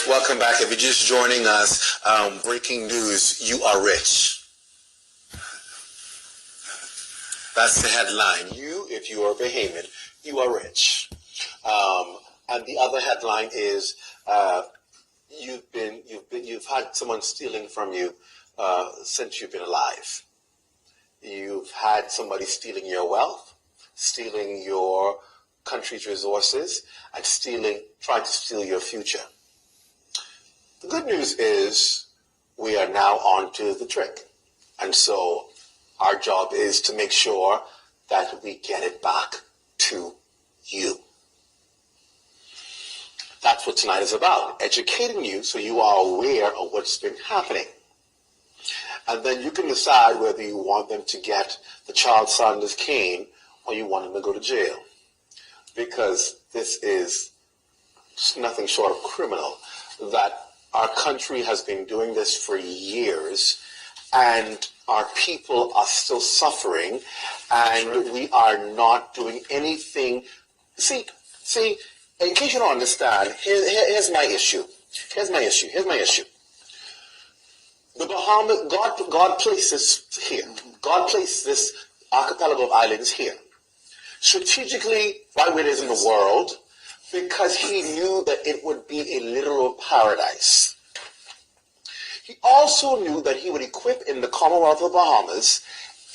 Welcome back. If you're just joining us, breaking news, you are rich. That's the headline. If you are a Bahamian, you are rich. And the other headline is you've had someone stealing from you since you've been alive. You've had somebody stealing your wealth, stealing your country's resources, and trying to steal your future. The good news is we are now on to the trick. And so our job is to make sure that we get it back to you. That's what tonight is about, educating you so you are aware of what's been happening. And then you can decide whether you want them to get the child Sanders cane or you want them to go to jail. Because this is nothing short of criminal, that our country has been doing this for years, and our people are still suffering, and we are not doing anything. See, in case you don't understand, here's my issue. Here's my issue. The Bahamas, God placed this here. God placed this archipelago of islands here, strategically right where it is in the world, because he knew that it would be a literal paradise. He also knew that he would equip in the Commonwealth of Bahamas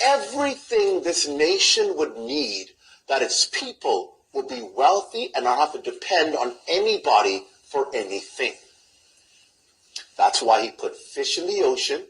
everything this nation would need, that its people would be wealthy and not have to depend on anybody for anything. That's why he put fish in the ocean,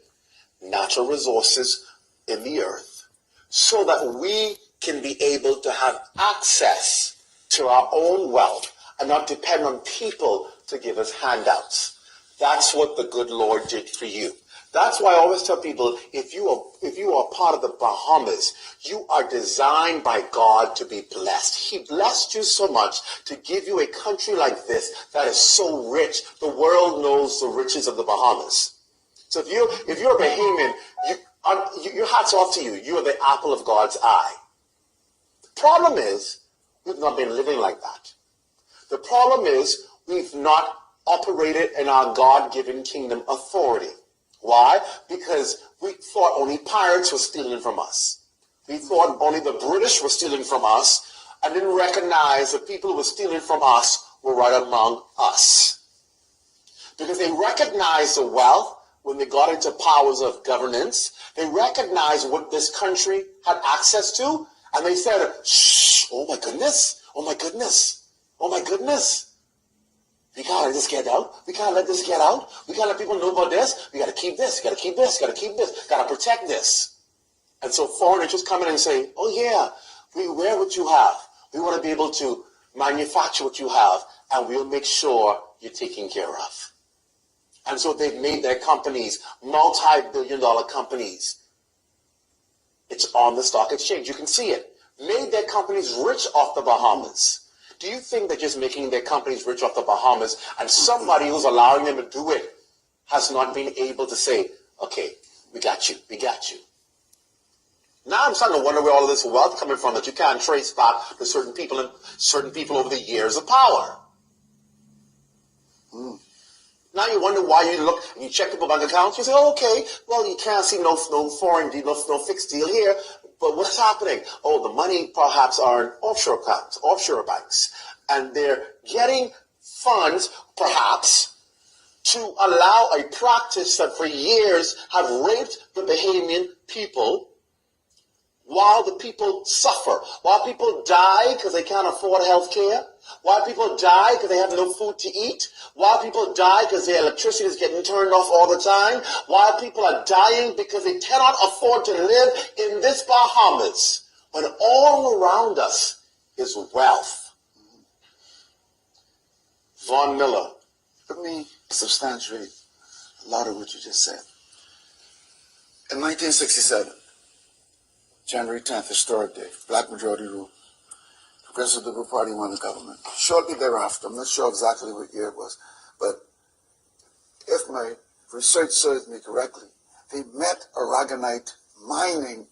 natural resources in the earth, so that we can be able to have access to our own wealth and not depend on people to give us handouts. That's what the good Lord did for you. That's why I always tell people, if you are part of the Bahamas, you are designed by God to be blessed. He blessed you so much to give you a country like this that is so rich. The world knows the riches of the Bahamas. So if you're a Bahamian, your hat's off to you. You are the apple of God's eye. The problem is, we've not been living like that. The problem is, we've not operated in our God-given kingdom authority. Why? Because we thought only pirates were stealing from us. We thought only the British were stealing from us, and didn't recognize the people who were stealing from us were right among us. Because they recognized the wealth when they got into powers of governance. They recognized what this country had access to, and they said, shh, oh my goodness, oh my goodness, oh my goodness. We can't let this get out. We can't let this get out. We can't let people know about this. We got to keep this. We got to keep this. Got to keep this. Got to protect this. And so foreigners just come in and say, oh yeah, we wear what you have. We want to be able to manufacture what you have, and we'll make sure you're taken care of. And so they've made their companies multi-billion-dollar companies. It's on the stock exchange. You can see it. Made their companies rich off the Bahamas. Do you think they're just making their companies rich off the Bahamas, and somebody who's allowing them to do it has not been able to say, okay, we got you, we got you. Now I'm starting to wonder where all of this wealth coming from that you can't trace back to certain people over the years of power. Now you wonder why you look and you check people's bank accounts. You say, oh, okay, well, you can't see no foreign deal, no fixed deal here. But what's happening? Oh, the money perhaps are in offshore accounts, offshore banks. And they're getting funds, perhaps, to allow a practice that for years have raped the Bahamian people, while the people suffer, while people die because they can't afford health care, while people die because they have no food to eat, while people die because their electricity is getting turned off all the time, while people are dying because they cannot afford to live in this Bahamas, when all around us is wealth. Von Miller. Let me substantiate a lot of what you just said. In 1967, January 10th, historic day, black majority rule. The Progressive Liberal Party won the government. Shortly thereafter, I'm not sure exactly what year it was, but if my research serves me correctly, they met aragonite mining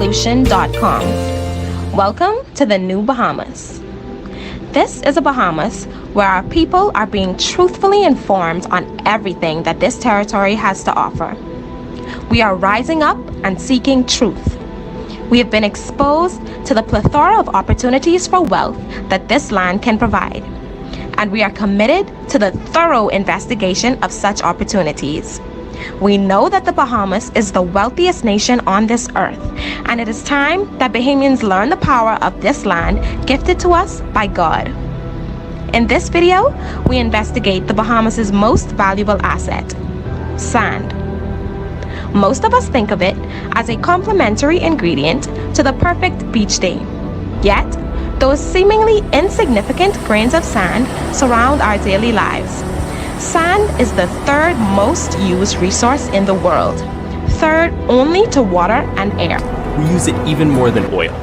excavation.com. Welcome to the new Bahamas. This is a Bahamas where our people are being truthfully informed on everything that this territory has to offer. We are rising up and seeking truth. We have been exposed to the plethora of opportunities for wealth that this land can provide, and we are committed to the thorough investigation of such opportunities. We know that the Bahamas is the wealthiest nation on this earth, and it is time that Bahamians learn the power of this land gifted to us by God. In this video, we investigate the Bahamas' most valuable asset, sand. Most of us think of it as a complementary ingredient to the perfect beach day. Yet, those seemingly insignificant grains of sand surround our daily lives. Sand is the third most used resource in the world, third only to water and air. We use it even more than oil.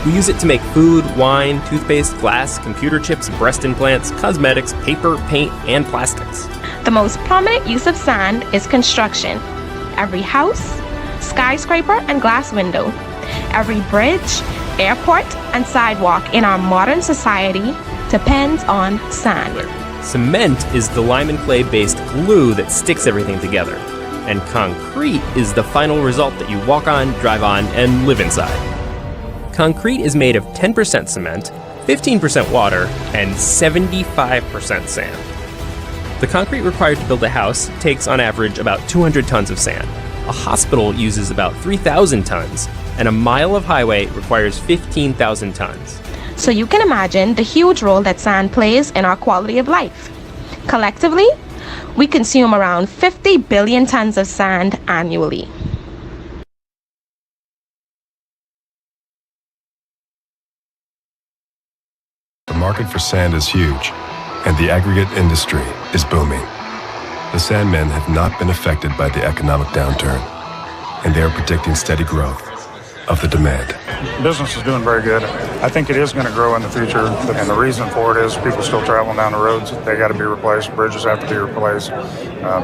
We use it to make food, wine, toothpaste, glass, computer chips, breast implants, cosmetics, paper, paint, and plastics. The most prominent use of sand is construction. Every house, skyscraper, and glass window, every bridge, airport, and sidewalk in our modern society depends on sand. Cement is the lime and clay-based glue that sticks everything together. And concrete is the final result that you walk on, drive on, and live inside. Concrete is made of 10% cement, 15% water, and 75% sand. The concrete required to build a house takes on average about 200 tons of sand. A hospital uses about 3,000 tons, and a mile of highway requires 15,000 tons. So you can imagine the huge role that sand plays in our quality of life. Collectively, we consume around 50 billion tons of sand annually. The market for sand is huge, and the aggregate industry is booming. The Sandmen have not been affected by the economic downturn, and they are predicting steady growth of the demand. Business is doing very good. I think it is going to grow in the future, and the reason for it is people still traveling down the roads. They got to be replaced. Bridges have to be replaced.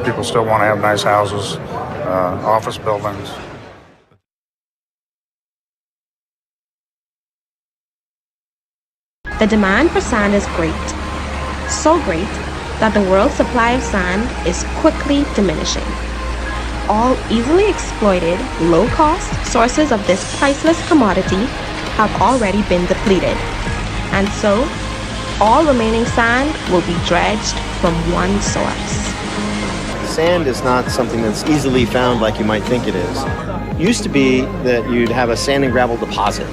People still want to have nice houses, office buildings. The demand for sand is great. So great that the world's supply of sand is quickly diminishing. All easily exploited, low-cost sources of this priceless commodity have already been depleted. And so, all remaining sand will be dredged from one source. Sand is not something that's easily found like you might think it is. It used to be that you'd have a sand and gravel deposit,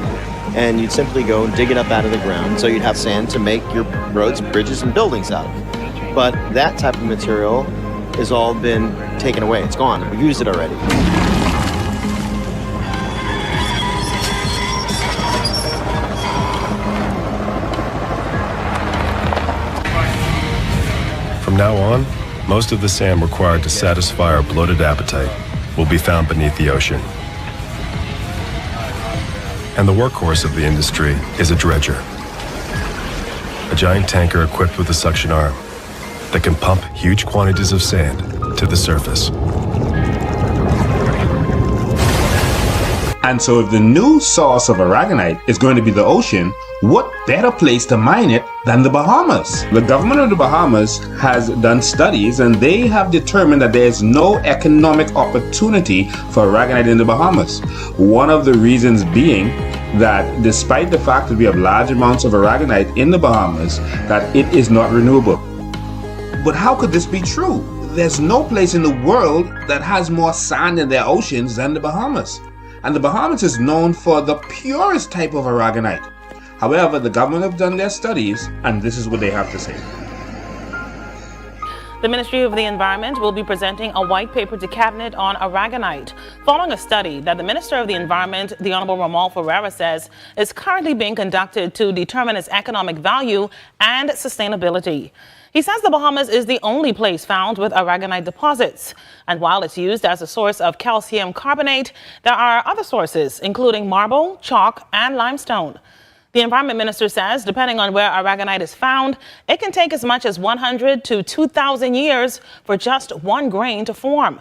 and you'd simply go dig it up out of the ground, so you'd have sand to make your roads, bridges, and buildings out of. But that type of material has all been taken away. It's gone. We've used it already. From now on, most of the sand required to satisfy our bloated appetite will be found beneath the ocean. And the workhorse of the industry is a dredger, a giant tanker equipped with a suction arm that can pump huge quantities of sand to the surface. And so if the new source of aragonite is going to be the ocean, what better place to mine it than the Bahamas? The government of the Bahamas has done studies, and they have determined that there is no economic opportunity for aragonite in the Bahamas. One of the reasons being that despite the fact that we have large amounts of aragonite in the Bahamas, that it is not renewable. But how could this be true? There's no place in the world that has more sand in their oceans than the Bahamas. And the Bahamas is known for the purest type of aragonite. However, the government have done their studies, and this is what they have to say. The Ministry of the Environment will be presenting a white paper to Cabinet on aragonite, following a study that the Minister of the Environment, the Honorable Ramal Ferreira, says is currently being conducted to determine its economic value and sustainability. He says the Bahamas is the only place found with aragonite deposits. And while it's used as a source of calcium carbonate, there are other sources, including marble, chalk, and limestone. The Environment Minister says, depending on where aragonite is found, it can take as much as 100 to 2,000 years for just one grain to form.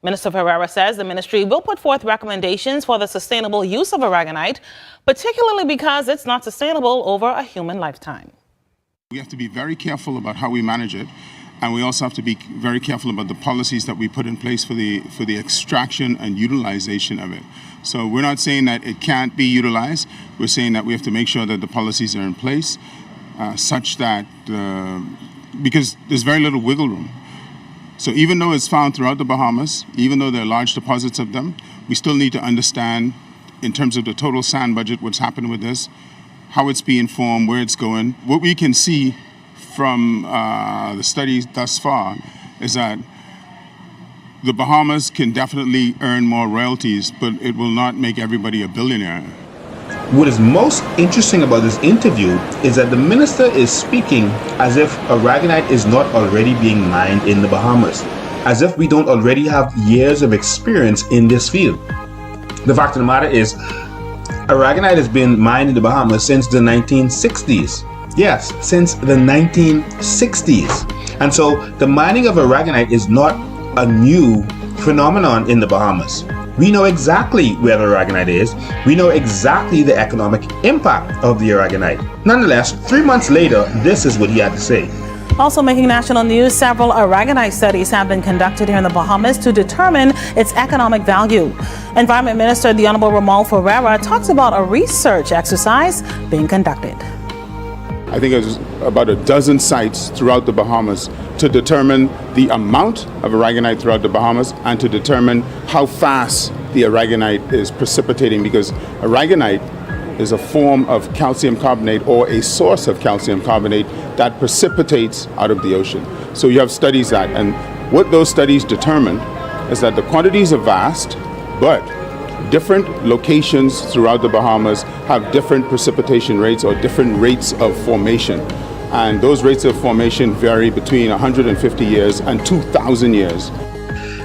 Minister Ferreira says the ministry will put forth recommendations for the sustainable use of aragonite, particularly because it's not sustainable over a human lifetime. We have to be very careful about how we manage it, and we also have to be very careful about the policies that we put in place for the extraction and utilization of it. So we're not saying that it can't be utilized. We're saying that we have to make sure that the policies are in place such that, because there's very little wiggle room. So even though it's found throughout the Bahamas, even though there are large deposits of them, we still need to understand, in terms of the total sand budget, what's happened with this, how it's being formed, where it's going. What we can see from the studies thus far is that the Bahamas can definitely earn more royalties, but it will not make everybody a billionaire. What is most interesting about this interview is that the minister is speaking as if aragonite is not already being mined in the Bahamas, as if we don't already have years of experience in this field. The fact of the matter is, aragonite has been mined in the Bahamas since the 1960s. Yes, since the 1960s. And so the mining of aragonite is not a new phenomenon in the Bahamas. We know exactly where the aragonite is. We know exactly the economic impact of the aragonite. Nonetheless, 3 months later, this is what he had to say. Also making national news, several aragonite studies have been conducted here in the Bahamas to determine its economic value. Environment Minister the Honorable Ramal Ferreira talks about a research exercise being conducted. I think there's about a dozen sites throughout the Bahamas to determine the amount of aragonite throughout the Bahamas and to determine how fast the aragonite is precipitating, because aragonite is a form of calcium carbonate, or a source of calcium carbonate, that precipitates out of the ocean. So you have studies that, and what those studies determined is that the quantities are vast, but different locations throughout the Bahamas have different precipitation rates or different rates of formation. And those rates of formation vary between 150 years and 2,000 years.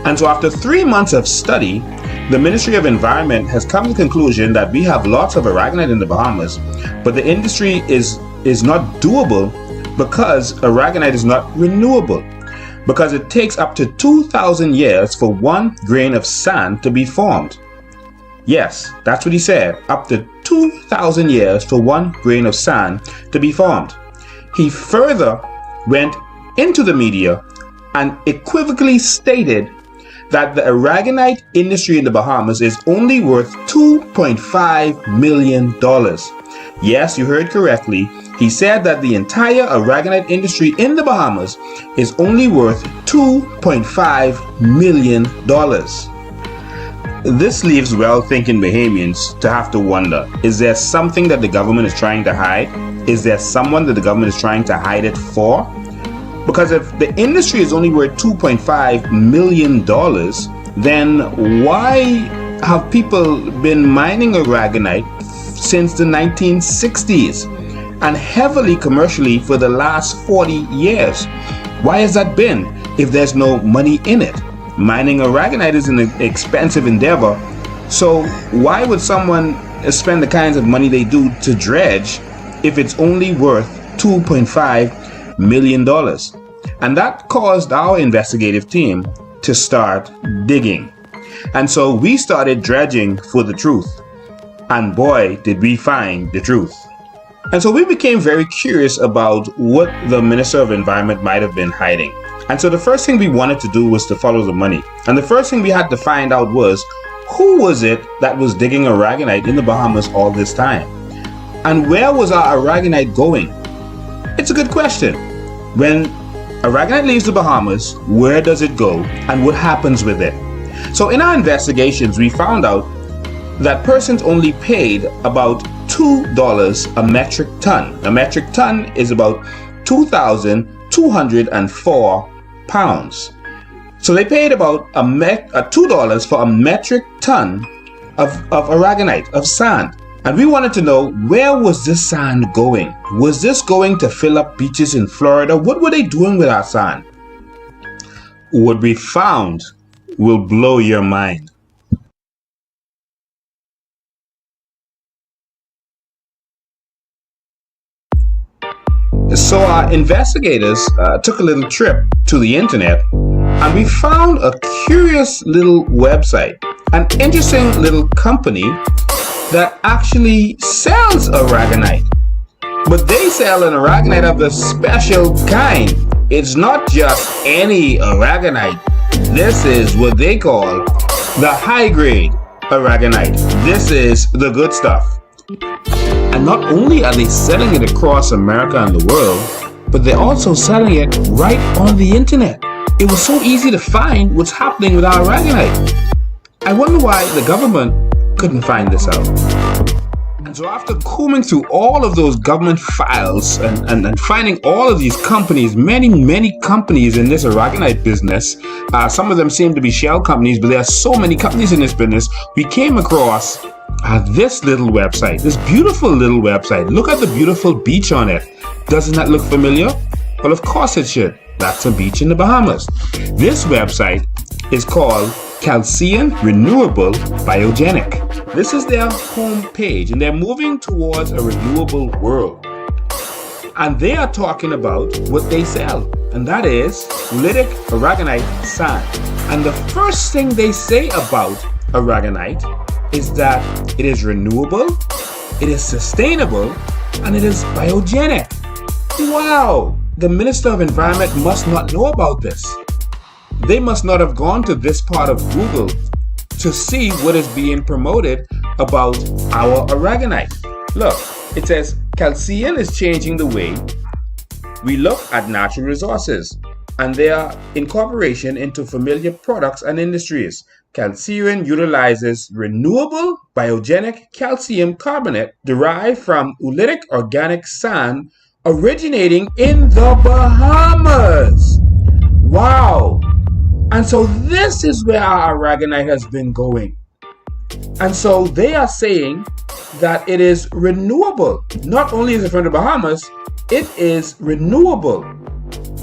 And so after 3 months of study, the Ministry of Environment has come to the conclusion that we have lots of aragonite in the Bahamas, but the industry is not doable because aragonite is not renewable, because it takes up to 2,000 years for 1 grain of sand to be formed. Yes, that's what he said, up to 2,000 years for 1 grain of sand to be formed. He further went into the media and equivocally stated that the aragonite industry in the Bahamas is only worth $2.5 million. Yes, you heard correctly. He said that the entire aragonite industry in the Bahamas is only worth $2.5 million. This leaves well-thinking Bahamians to have to wonder, is there something that the government is trying to hide? Is there someone that the government is trying to hide it for? Because if the industry is only worth $2.5 million, then why have people been mining aragonite since the 1960s and heavily commercially for the last 40 years? Why has that been if there's no money in it? Mining aragonite is an expensive endeavor, so why would someone spend the kinds of money they do to dredge if it's only worth $2.5 million? And that caused our investigative team to start digging. And so we started dredging for the truth. And boy, did we find the truth. And so we became very curious about what the Minister of Environment might have been hiding. And so the first thing we wanted to do was to follow the money. And the first thing we had to find out was, who was it that was digging aragonite in the Bahamas all this time? And where was our aragonite going? It's a good question. When aragonite leaves the Bahamas, where does it go and what happens with it? So in our investigations, we found out that persons only paid about $2 a metric ton. A metric ton is about 2,204 pounds. So they paid about $2 for a metric ton of aragonite, of sand. And we wanted to know, where was this sand going? Was this going to fill up beaches in Florida? What were they doing with our sand? What we found will blow your mind. So our investigators took a little trip to the internet and we found a curious little website, an interesting little company that actually sells aragonite. But they sell an aragonite of the special kind. It's not just any aragonite. This is what they call the high grade aragonite. This is the good stuff. And not only are they selling it across America and the world, but they're also selling it right on the internet. It was so easy to find what's happening with our aragonite. I wonder why the government couldn't find this out. And so after combing through all of those government files and finding all of these companies, many companies in this aragonite business, some of them seem to be shell companies, but there are so many companies in this business, we came across this little website, this beautiful little website. Look at the beautiful beach on it. Doesn't that look familiar? Well, of course it should. That's a beach in the Bahamas. This website is called Calcium Renewable Biogenic. This is their home page, and they're moving towards a renewable world. And they are talking about what they sell, and that is oolitic aragonite sand. And the first thing they say about aragonite is that it is renewable, it is sustainable, and it is biogenic. Wow! The Minister of Environment must not know about this. They must not have gone to this part of Google to see what is being promoted about our aragonite. Look, it says Calcium is changing the way we look at natural resources and their incorporation into familiar products and industries. Calcium utilizes renewable biogenic calcium carbonate derived from oolitic organic sand originating in the Bahamas. Wow! And so this is where our aragonite has been going. And so they are saying that it is renewable. Not only is it from the Bahamas, it is renewable.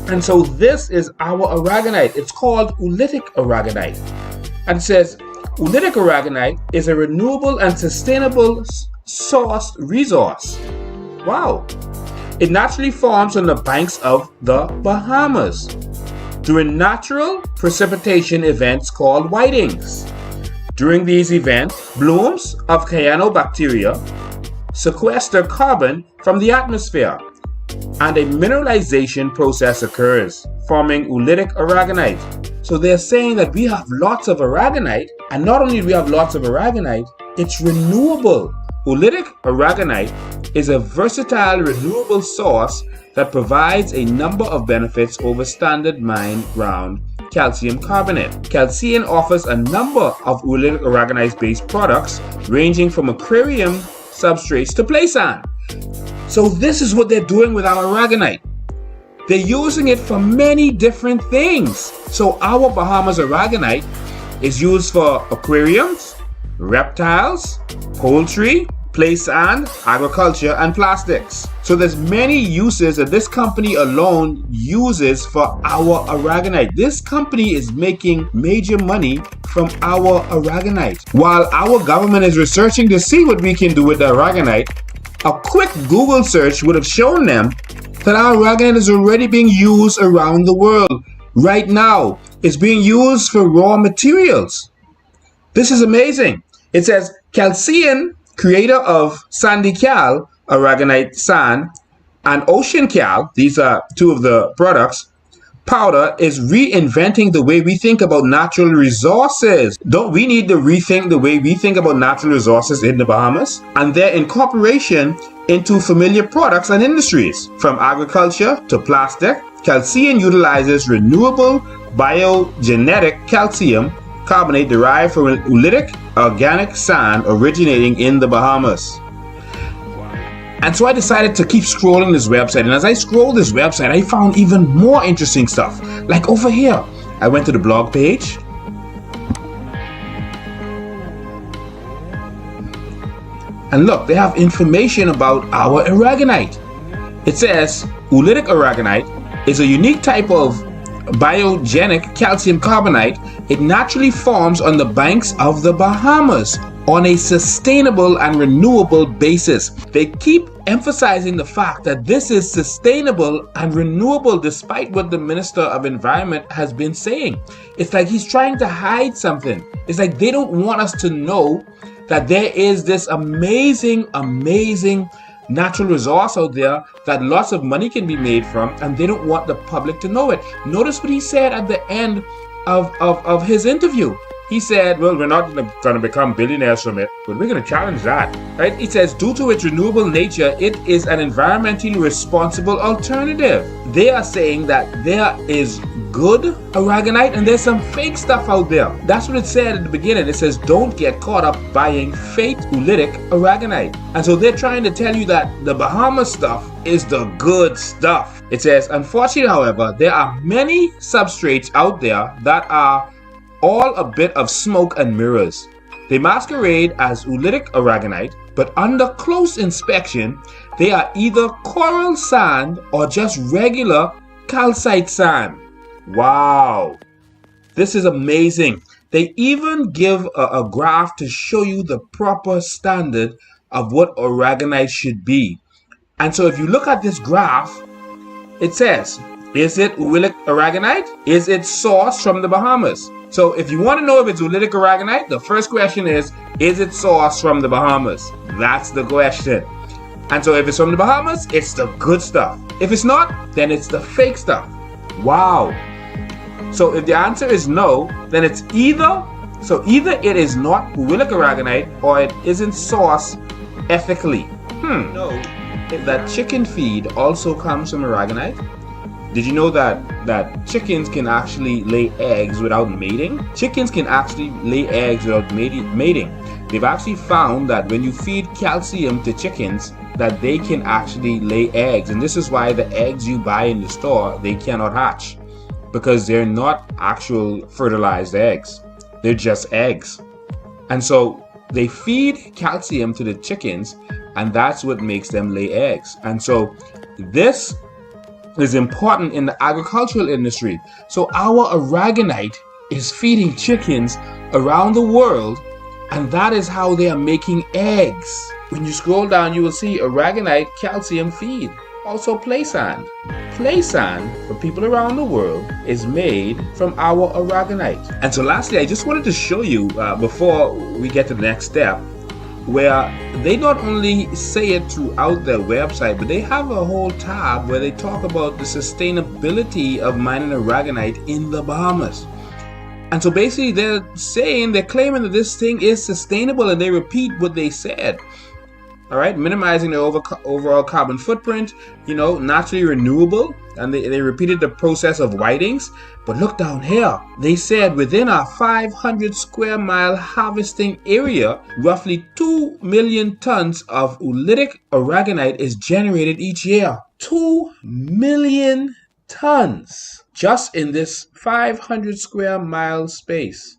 And so this is our aragonite. It's called oolitic aragonite. And it says, oolitic aragonite is a renewable and sustainable source resource. Wow. It naturally forms on the banks of the Bahamas during natural precipitation events called whitings. During these events, blooms of cyanobacteria sequester carbon from the atmosphere, and a mineralization process occurs, forming oolitic aragonite. So they're saying that we have lots of aragonite, and not only do we have lots of aragonite, it's renewable. Oolitic aragonite is a versatile renewable source that provides a number of benefits over standard mine ground calcium carbonate. Calcium offers a number of oolitic aragonite-based products ranging from aquarium substrates to play sand. So this is what they're doing with our aragonite. They're using it for many different things. So our Bahamas aragonite is used for aquariums, reptiles, poultry, play sand, agriculture, and plastics. So there's many uses that this company alone uses for our aragonite. This company is making major money from our aragonite. While our government is researching to see what we can do with the aragonite, a quick Google search would have shown them that our aragonite is already being used around the world. Right now, it's being used for raw materials. This is amazing. It says, Calcium, creator of Sandy Cal, aragonite sand, and Ocean Cal, these are two of the products, powder, is reinventing the way we think about natural resources. Don't we need to rethink the way we think about natural resources in the Bahamas? And their incorporation into familiar products and industries. From agriculture to plastic, Calcium utilizes renewable biogenetic calcium carbonate derived from oolitic organic sand originating in the Bahamas. And so I decided to keep scrolling this website, and as I scrolled this website, I found even more interesting stuff. Like over here, I went to the blog page, and look, they have information about our aragonite. It says, oolitic aragonite is a unique type of biogenic calcium carbonate. It naturally forms on the banks of the Bahamas. on a sustainable and renewable basis. They keep emphasizing the fact that this is sustainable and renewable despite what the Minister of Environment has been saying. It's like he's trying to hide something. It's like they don't want us to know that there is this amazing natural resource out there that lots of money can be made from, and they don't want the public to know it. Notice what he said at the end of his interview. He said, well, we're not going to become billionaires from it, but we're going to challenge that, right? He says, due to its renewable nature, it is an environmentally responsible alternative. They are saying that there is good aragonite and there's some fake stuff out there. That's what it said at the beginning. It says, don't get caught up buying fake oolitic aragonite. And so they're trying to tell you that the Bahamas stuff is the good stuff. It says, unfortunately, however, there are many substrates out there that are all a bit of smoke and mirrors. They masquerade as oolitic aragonite, but under close inspection, they are either coral sand or just regular calcite sand. Wow, this is amazing. They even give a graph to show you the proper standard of what aragonite should be. And so if you look at this graph, it says, is it oolitic aragonite? Is it sourced from the Bahamas? So if you want to know if it's oolitic aragonite, the first question is it sourced from the Bahamas? That's the question. And so if it's from the Bahamas, it's the good stuff. If it's not, then it's the fake stuff. Wow. So if the answer is no, then it's either it is not oolitic aragonite or it isn't sourced ethically. No. That chicken feed also comes from aragonite. Did you know that chickens can actually lay eggs without mating? Chickens can actually lay eggs without mating. They've actually found that when you feed calcium to chickens, that they can actually lay eggs. And this is why the eggs you buy in the store, they cannot hatch. Because they're not actual fertilized eggs. They're just eggs. And so they feed calcium to the chickens, and that's what makes them lay eggs. And so this is important in the agricultural industry. So our aragonite is feeding chickens around the world, and that is how they are making eggs. When you scroll down, you will see aragonite calcium feed. Also play sand. Play sand for people around the world is made from our aragonite. And so lastly, I just wanted to show you before we get to the next step, where they not only say it throughout their website, but they have a whole tab where they talk about the sustainability of mining aragonite in the Bahamas. And so basically they're claiming that this thing is sustainable, and they repeat what they said. All right, minimizing their overall carbon footprint, naturally renewable, and they repeated the process of whitings. But look down here, they said within our 500 square mile harvesting area, roughly 2 million tons of oolitic aragonite is generated each year. 2 million tons just in this 500 square mile space.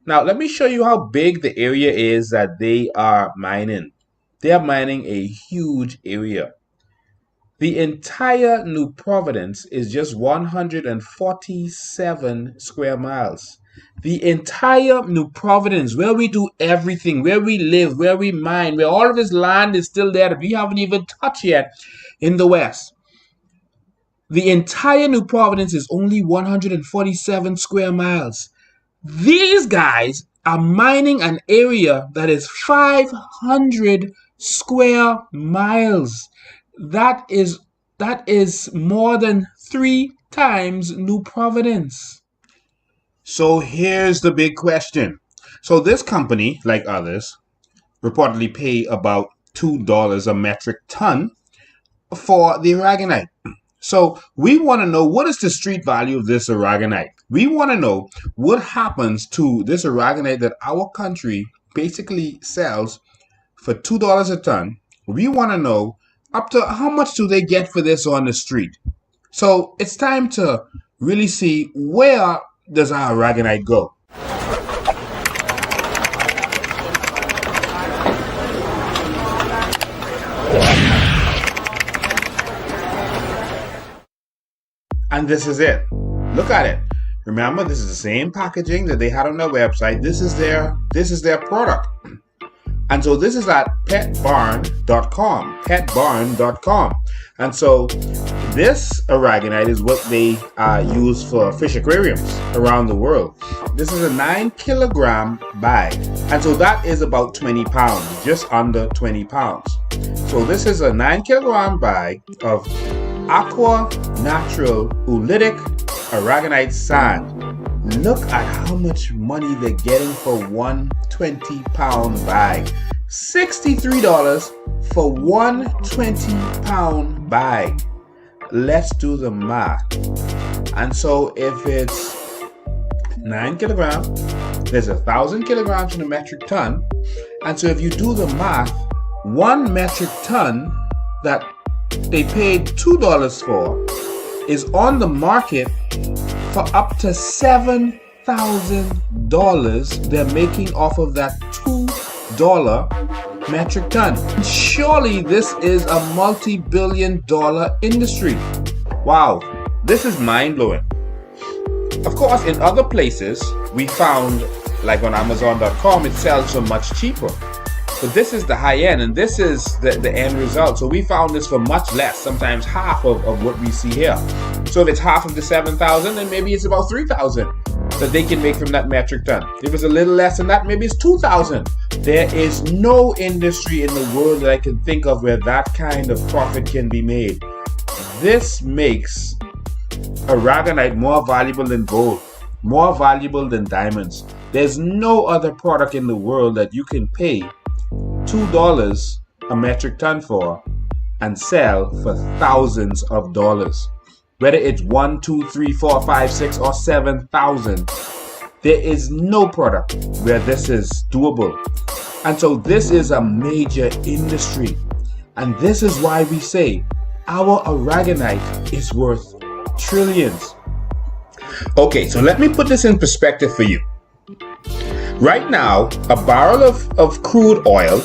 Now, let me show you how big the area is that they are mining. They are mining a huge area. The entire New Providence is just 147 square miles. The entire New Providence, where we do everything, where we live, where we mine, where all of this land is still there that we haven't even touched yet in the West. The entire New Providence is only 147 square miles. These guys are mining an area that is 500 square miles. That is more than 3 times New Providence. So here's the big question. So this company, like others, reportedly pay about $2 a metric ton for the aragonite. So we want to know, what is the street value of this aragonite? We want to know what happens to this aragonite that our country basically sells for $2 a ton. We want to know up to how much do they get for this on the street. So it's time to really see, where does our aragonite go? And this is it. Look at it. Remember, this is the same packaging that they had on their website. This is their product. And so this is at petbarn.com, petbarn.com. And so this aragonite is what they use for fish aquariums around the world. This is a 9-kilogram bag. And so that is about 20 pounds, just under 20 pounds. So this is a 9-kilogram bag of aqua natural oolitic aragonite sand. Look at how much money they're getting for one 20-pound bag. $63 for one 20-pound bag. Let's do the math. And so if it's 9 kilograms, there's 1,000 kilograms in a metric ton. And so if you do the math, 1 metric ton that they paid $2 for is on the market for up to $7,000 they're making off of that $2 metric ton. Surely this is a multi-billion-dollar industry. Wow, this is mind-blowing. Of course, in other places, we found, like on Amazon.com, it sells for much cheaper. But this is the high end, and this is the end result. So we found this for much less, sometimes half of what we see here. So if it's half of the 7,000, then maybe it's about 3,000 that they can make from that metric ton. If it's a little less than that, maybe it's 2,000. There is no industry in the world that I can think of where that kind of profit can be made. This makes aragonite more valuable than gold, more valuable than diamonds. There's no other product in the world that you can pay $2 a metric ton for and sell for thousands of dollars. Whether it's 1, 2, 3, 4, 5, 6, or 7,000, there is no product where this is doable. And so this is a major industry. And this is why we say our aragonite is worth trillions. Okay, so let me put this in perspective for you. Right now, a barrel of crude oil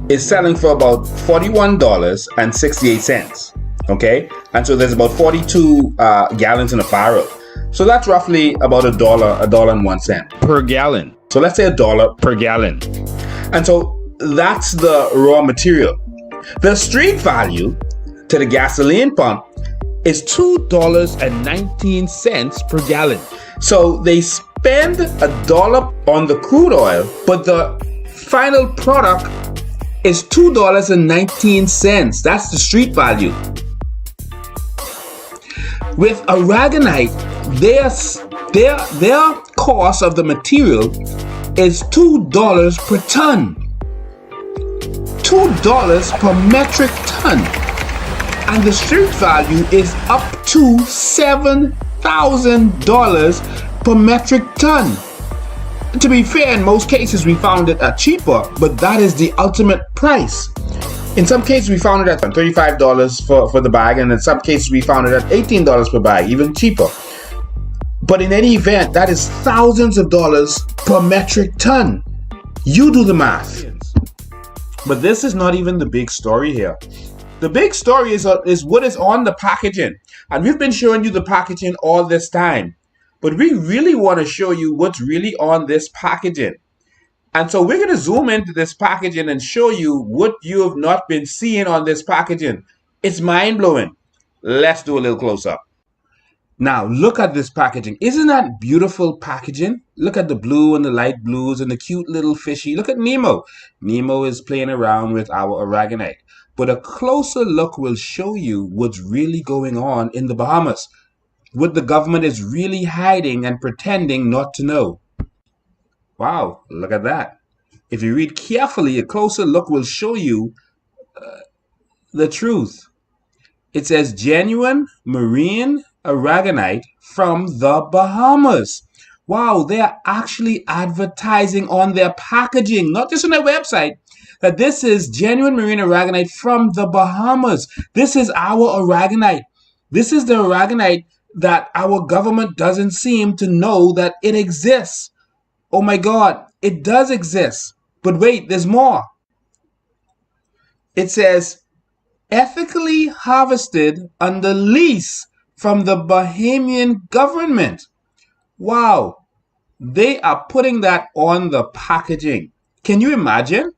is selling for about $41.68. Okay, and so there's about 42 gallons in a barrel. So that's roughly about $1.01 per gallon. So let's say $1 per gallon. And so that's the raw material. The street value to the gasoline pump is $2.19 per gallon. So they spend $1 on the crude oil, but the final product is $2.19. That's the street value. With aragonite, their cost of the material is $2 per ton. $2 per metric ton. And the street value is up to $7,000 per metric ton. To be fair, in most cases we found it at cheaper, but that is the ultimate price. In some cases we found it at $35 for the bag, and in some cases we found it at $18 per bag, even cheaper. But in any event, that is thousands of dollars per metric ton. You do the math. But this is not even the big story here. The big story is what is on the packaging. And we've been showing you the packaging all this time. But we really want to show you what's really on this packaging. And so we're going to zoom into this packaging and show you what you have not been seeing on this packaging. It's mind-blowing. Let's do a little close-up. Now, look at this packaging. Isn't that beautiful packaging? Look at the blue and the light blues and the cute little fishy. Look at Nemo. Nemo is playing around with our aragonite. But a closer look will show you what's really going on in the Bahamas. What the government is really hiding and pretending not to know. Wow, look at that. If you read carefully, a closer look will show you the truth. It says genuine marine aragonite from the Bahamas. Wow, they are actually advertising on their packaging, not just on their website, that this is genuine marine aragonite from the Bahamas. This is our aragonite. This is the aragonite that our government doesn't seem to know that it exists. Oh my God, it does exist. But wait, there's more. It says ethically harvested under lease from the Bahamian government. Wow, they are putting that on the packaging. Can you imagine?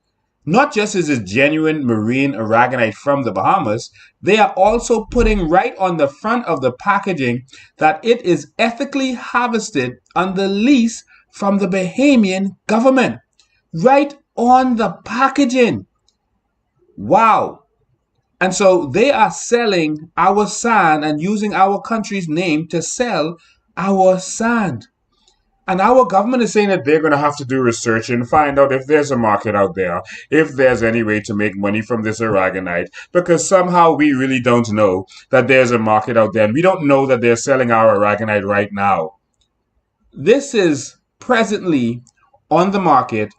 Not just is it genuine marine aragonite from the Bahamas, they are also putting right on the front of the packaging that it is ethically harvested under lease from the Bahamian government. Right on the packaging. Wow. And so they are selling our sand and using our country's name to sell our sand. And our government is saying that they're going to have to do research and find out if there's a market out there, if there's any way to make money from this aragonite, because somehow we really don't know that there's a market out there. And we don't know that they're selling our aragonite right now. This is presently on the market,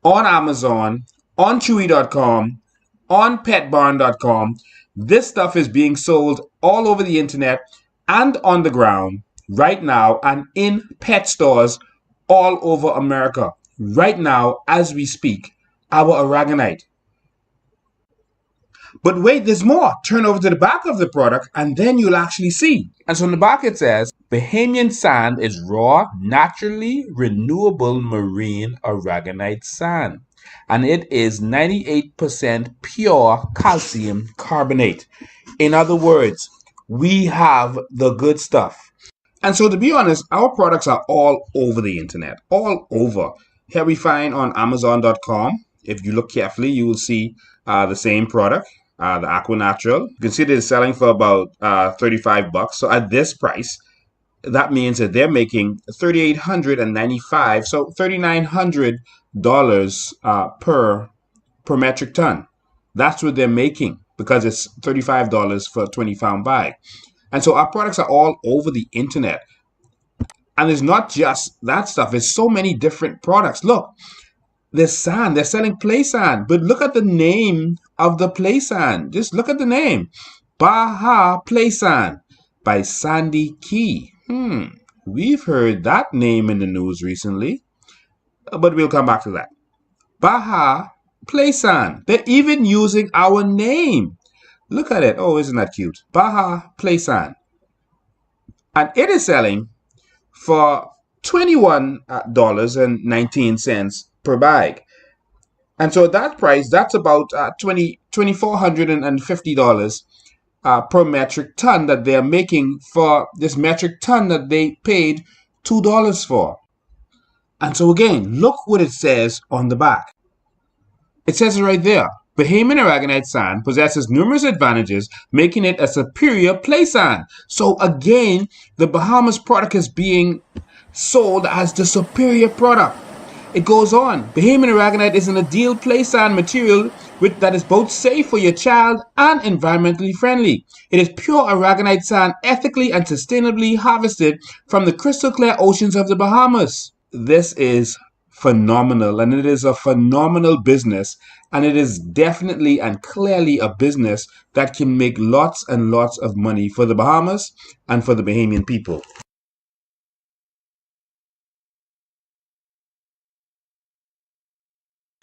on Amazon, on Chewy.com, on petbarn.com. This stuff is being sold all over the internet and on the ground right now and in pet stores all over America right now as we speak. Our aragonite. But wait, there's more. Turn over to the back of the product and then you'll actually see. And so on the back it says, Bahamian sand is raw, naturally renewable marine aragonite sand. And it is 98% pure calcium carbonate. In other words, we have the good stuff. And so to be honest, our products are all over the internet, all over. Here we find on Amazon.com. If you look carefully, you will see the same product, the Aqua Natural. You can see that it's selling for about $35. So at this price, that means that they're making $3,895, so $3,900 per metric ton. That's what they're making because it's $35 for a 20-pound bag. And so our products are all over the internet. And it's not just that stuff. There's so many different products. Look, there's sand. They're selling play sand. But look at the name of the play sand. Just look at the name. Baja Play Sand by Sandy Key. We've heard that name in the news recently. But we'll come back to that. Baja Play Sand. They're even using our name. Look at it. Oh, isn't that cute? Baja Play Sand. And it is selling for $21.19 per bag. And so that price, that's about $2,450 per metric ton that they're making for this metric ton that they paid $2 for. And so again, look what it says on the back. It says it right there. Bahamian aragonite sand possesses numerous advantages, making it a superior play sand. So again, the Bahamas product is being sold as the superior product. It goes on. Bahamian aragonite is an ideal play sand material that is both safe for your child and environmentally friendly. It is pure aragonite sand, ethically and sustainably harvested from the crystal clear oceans of the Bahamas. This is phenomenal, and it is a phenomenal business, and it is definitely and clearly a business that can make lots and lots of money for the Bahamas and for the Bahamian people.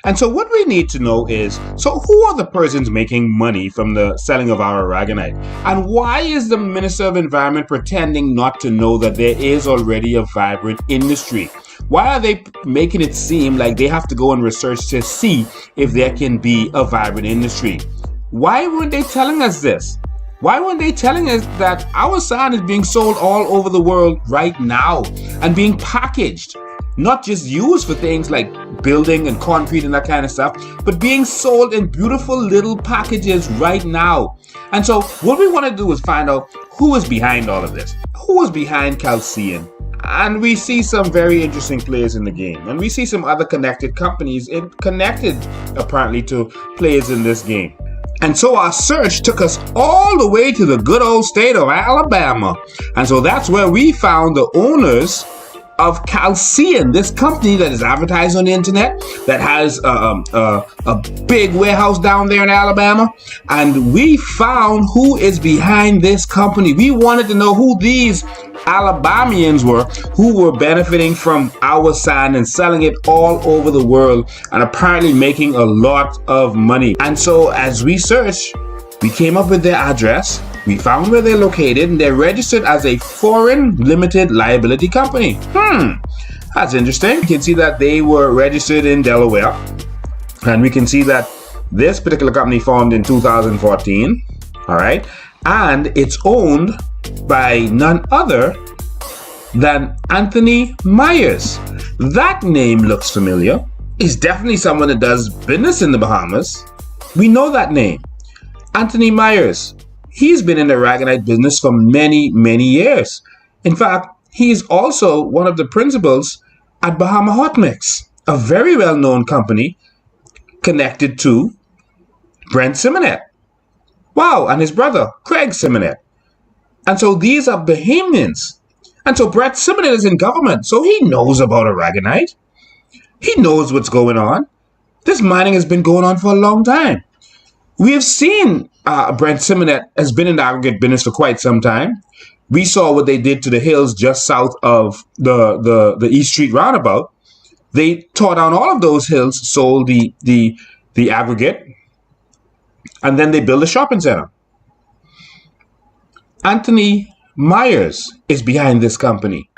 And so what we need to know is, so who are the persons making money from the selling of our aragonite? And why is the Minister of Environment pretending not to know that there is already a vibrant industry? Why are they making it seem like they have to go and research to see if there can be a vibrant industry? Why weren't they telling us this? Why weren't they telling us that our sand is being sold all over the world right now and being packaged? Not just used for things like building and concrete and that kind of stuff, but being sold in beautiful little packages right now. And so what we want to do is find out who is behind all of this. Who is behind Calcium? And we see some very interesting players in the game. And we see some other connected companies connected apparently to players in this game. And so our search took us all the way to the good old state of Alabama. And so that's where we found the owners of Calcium, this company that is advertised on the internet, that has a big warehouse down there in Alabama. And we found who is behind this company. We wanted to know who these Alabamians were, who were benefiting from our sand and selling it all over the world and apparently making a lot of money. And so as we searched, we came up with their address. We found where they're located, and they're registered as a foreign limited liability company. That's interesting. You can see that they were registered in Delaware. And we can see that this particular company formed in 2014. All right. And it's owned by none other than Anthony Myers. That name looks familiar. He's definitely someone that does business in the Bahamas. We know that name. Anthony Myers. He's been in the aragonite business for many, many years. In fact, he is also one of the principals at Bahama Hot Mix, a very well-known company connected to Brent Simonet. Wow, and his brother, Craig Simonet. And so these are Bahamians. And so Brent Simonet is in government, so he knows about aragonite. He knows what's going on. This mining has been going on for a long time. We have seen Brent Simonet has been in the aggregate business for quite some time. We saw what they did to the hills just south of the East Street roundabout. They tore down all of those hills, sold the aggregate, and then they built a shopping center. Anthony Myers is behind this company.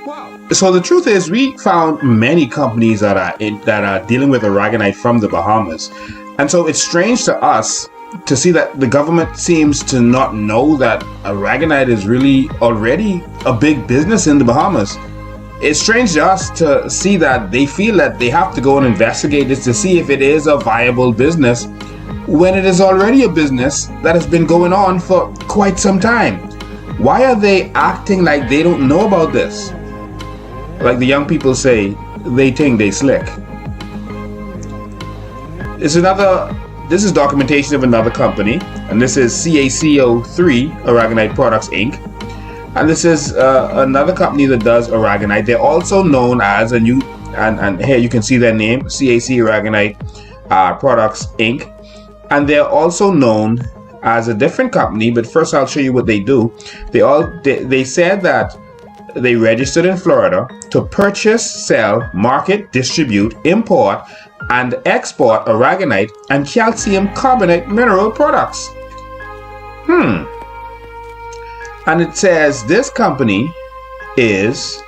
Wow. So the truth is, we found many companies that are dealing with aragonite from the Bahamas. And so it's strange to us to see that the government seems to not know that aragonite is really already a big business in the Bahamas. It's strange to us to see that they feel that they have to go and investigate this to see if it is a viable business when it is already a business that has been going on for quite some time. Why are they acting like they don't know about this? Like the young people say, they think they slick. This is documentation of another company, and this is CACO3 Aragonite Products Inc. And this is another company that does aragonite. They're also known as, and here you can see their name, CAC Aragonite Products Inc. And they're also known as a different company, but first I'll show you what they do. They said that they registered in Florida to purchase, sell, market, distribute, import, and export aragonite and calcium carbonate mineral products. And it says this company is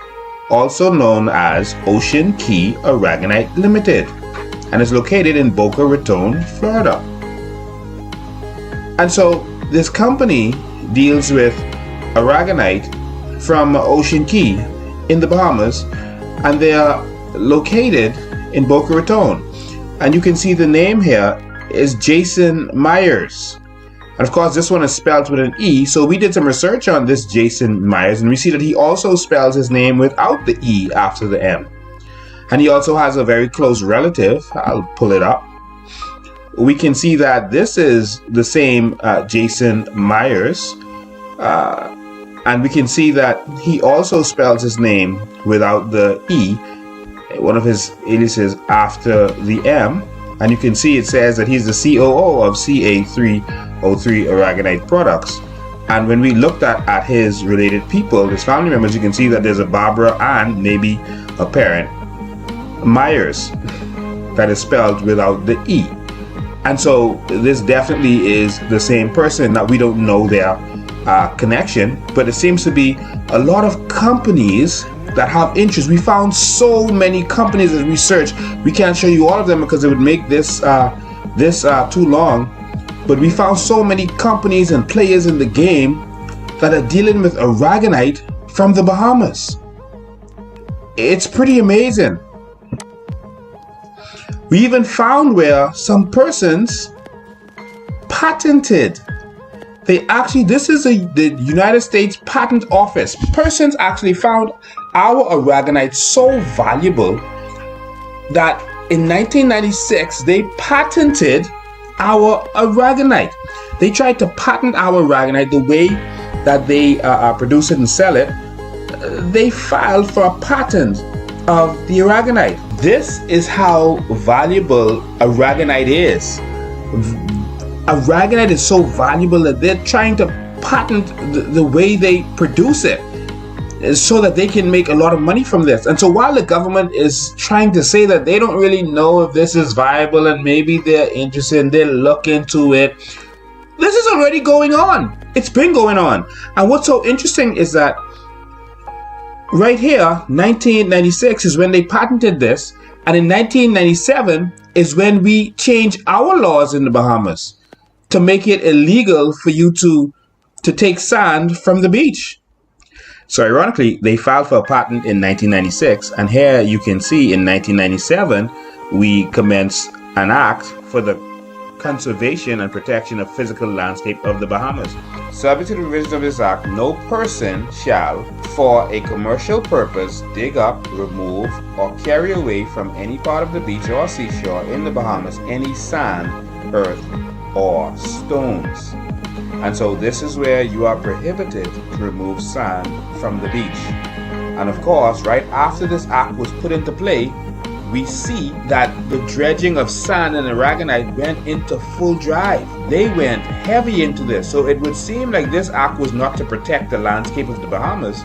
also known as Ocean Key Aragonite Limited and is located in Boca Raton, Florida. And so this company deals with aragonite from Ocean Key in the Bahamas, and they are located in Boca Raton. And you can see the name here is Jason Myers. And of course, this one is spelled with an E. So we did some research on this Jason Myers, and we see that he also spells his name without the E after the M. And he also has a very close relative. I'll pull it up. We can see that this is the same Jason Myers. And we can see that he also spells his name without the E, one of his aliases after the M. And you can see it says that he's the COO of CA303 Aragonite Products. And when we looked at his related people, his family members, you can see that there's a Barbara and maybe a parent, Myers, that is spelled without the E. And so this definitely is the same person. That we don't know their connection, but it seems to be a lot of companies that have interest. We found so many companies as we search. We can't show you all of them because it would make this too long. But we found so many companies and players in the game that are dealing with aragonite from the Bahamas. It's pretty amazing. We even found where some persons patented. This is the United States Patent Office. Persons actually found our aragonite so valuable that in 1996 they patented our aragonite. They tried to patent our aragonite the way that they produce it and sell it. They filed for a patent of the aragonite. This is how valuable aragonite is. Aragonite is so valuable that they're trying to patent the way they produce it so that they can make a lot of money from this. And so while the government is trying to say that they don't really know if this is viable and maybe they're interested and they'll look into it, this is already going on. It's been going on. And what's so interesting is that right here, 1996 is when they patented this, and in 1997 is when we changed our laws in the Bahamas to make it illegal for you to take sand from the beach. So ironically, they filed for a patent in 1996, and here you can see in 1997 we commenced an act for the conservation and protection of physical landscape of the Bahamas. Subject to the provisions of this act, no person shall, for a commercial purpose, dig up, remove, or carry away from any part of the beach or seashore in the Bahamas any sand, earth, or stones. And so this is where you are prohibited to remove sand from the beach. And of course, right after this act was put into play, we see that the dredging of sand and aragonite went into full drive. They went heavy into this. So it would seem like this act was not to protect the landscape of the Bahamas.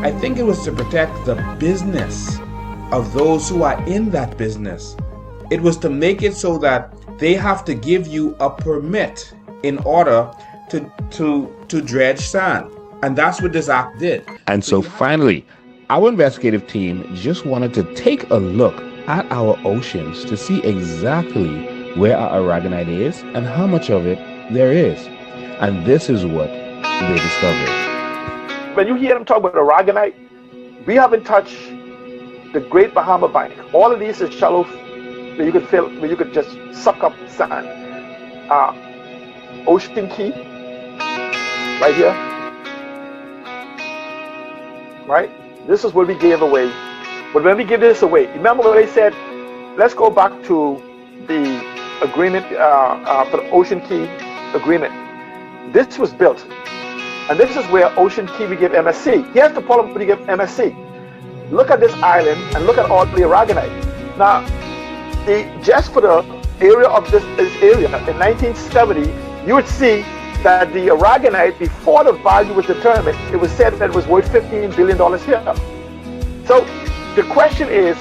I think it was to protect the business of those who are in that business. It was to make it so that they have to give you a permit in order to dredge sand. And that's what this act did. And so finally, our investigative team just wanted to take a look at our oceans to see exactly where our aragonite is and how much of it there is. And this is what they discovered. When you hear them talk about aragonite, we haven't touched the Great Bahama Bank. All of these is shallow where you could fill, where you could just suck up sand. Ocean Key, right here. Right? This is what we gave away. But when we give this away, remember what they said? Let's go back to the agreement for the Ocean Key agreement. This was built. And this is where Ocean Key we give MSC. Here's the problem when you give MSC. Look at this island and look at all the aragonite. Now, just for the area of this area, in 1970, you would see that the aragonite, before the value was determined, it was said that it was worth $15 billion here. So the question is,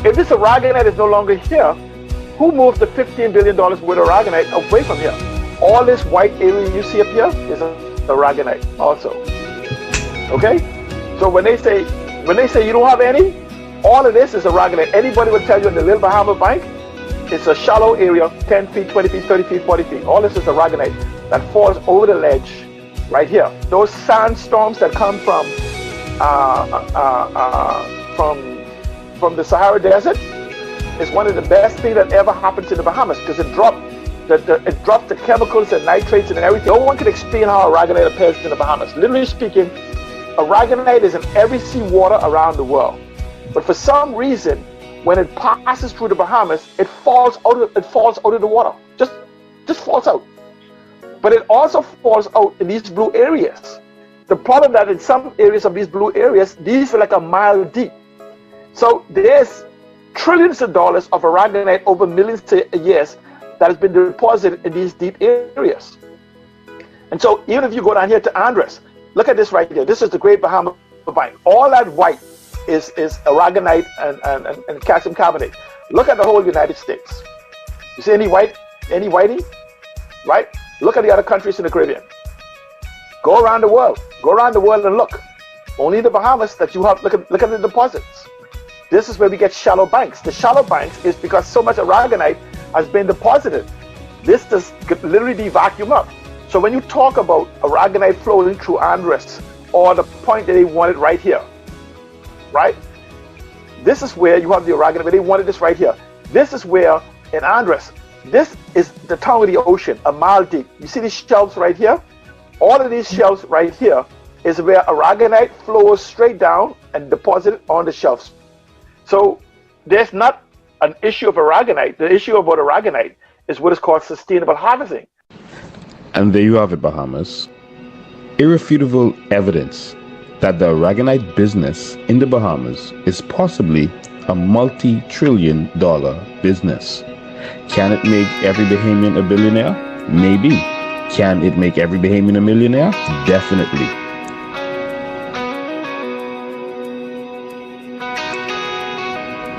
if this aragonite is no longer here, who moved the $15 billion worth of aragonite away from here? All this white area you see up here is aragonite also. Okay? So when they say you don't have any, all of this is aragonite. Anybody will tell you in the Little Bahama Bank, it's a shallow area, 10 feet, 20 feet, 30 feet, 40 feet. All this is aragonite that falls over the ledge right here. Those sandstorms that come from the Sahara Desert is one of the best things that ever happens in the Bahamas, because it drops the chemicals and nitrates and everything. No one can explain how aragonite appears in the Bahamas. Literally speaking, aragonite is in every seawater around the world. But for some reason, when it passes through the Bahamas, it falls out of the water. Just falls out. But it also falls out in these blue areas. The problem that in some areas of these blue areas, these are like a mile deep. So there's trillions of dollars of aragonite over millions of years that has been deposited in these deep areas. And so even if you go down here to Andres, look at this right here. This is the Great Bahama Bank. All that white is aragonite and calcium carbonate. Look at the whole United States. You see any whiting? Right? Look at the other countries in the Caribbean. Go around the world. Go around the world and look. Only the Bahamas that you have, look at the deposits. This is where we get shallow banks. The shallow banks is because so much aragonite has been deposited. This just literally be vacuumed up. So when you talk about aragonite flowing through Andres, or the point that they wanted right here, right? This is where you have the aragonite, but they wanted this right here. This is where, in Andres, this is the tongue of the ocean, a mile deep. You see these shelves right here? All of these shelves right here is where aragonite flows straight down and deposited on the shelves. So there's not an issue of aragonite. The issue about aragonite is what is called sustainable harvesting. And there you have it, Bahamas. Irrefutable evidence that the aragonite business in the Bahamas is possibly a multi-trillion-dollar business. Can it make every Bahamian a billionaire? Maybe. Can it make every Bahamian a millionaire? Definitely.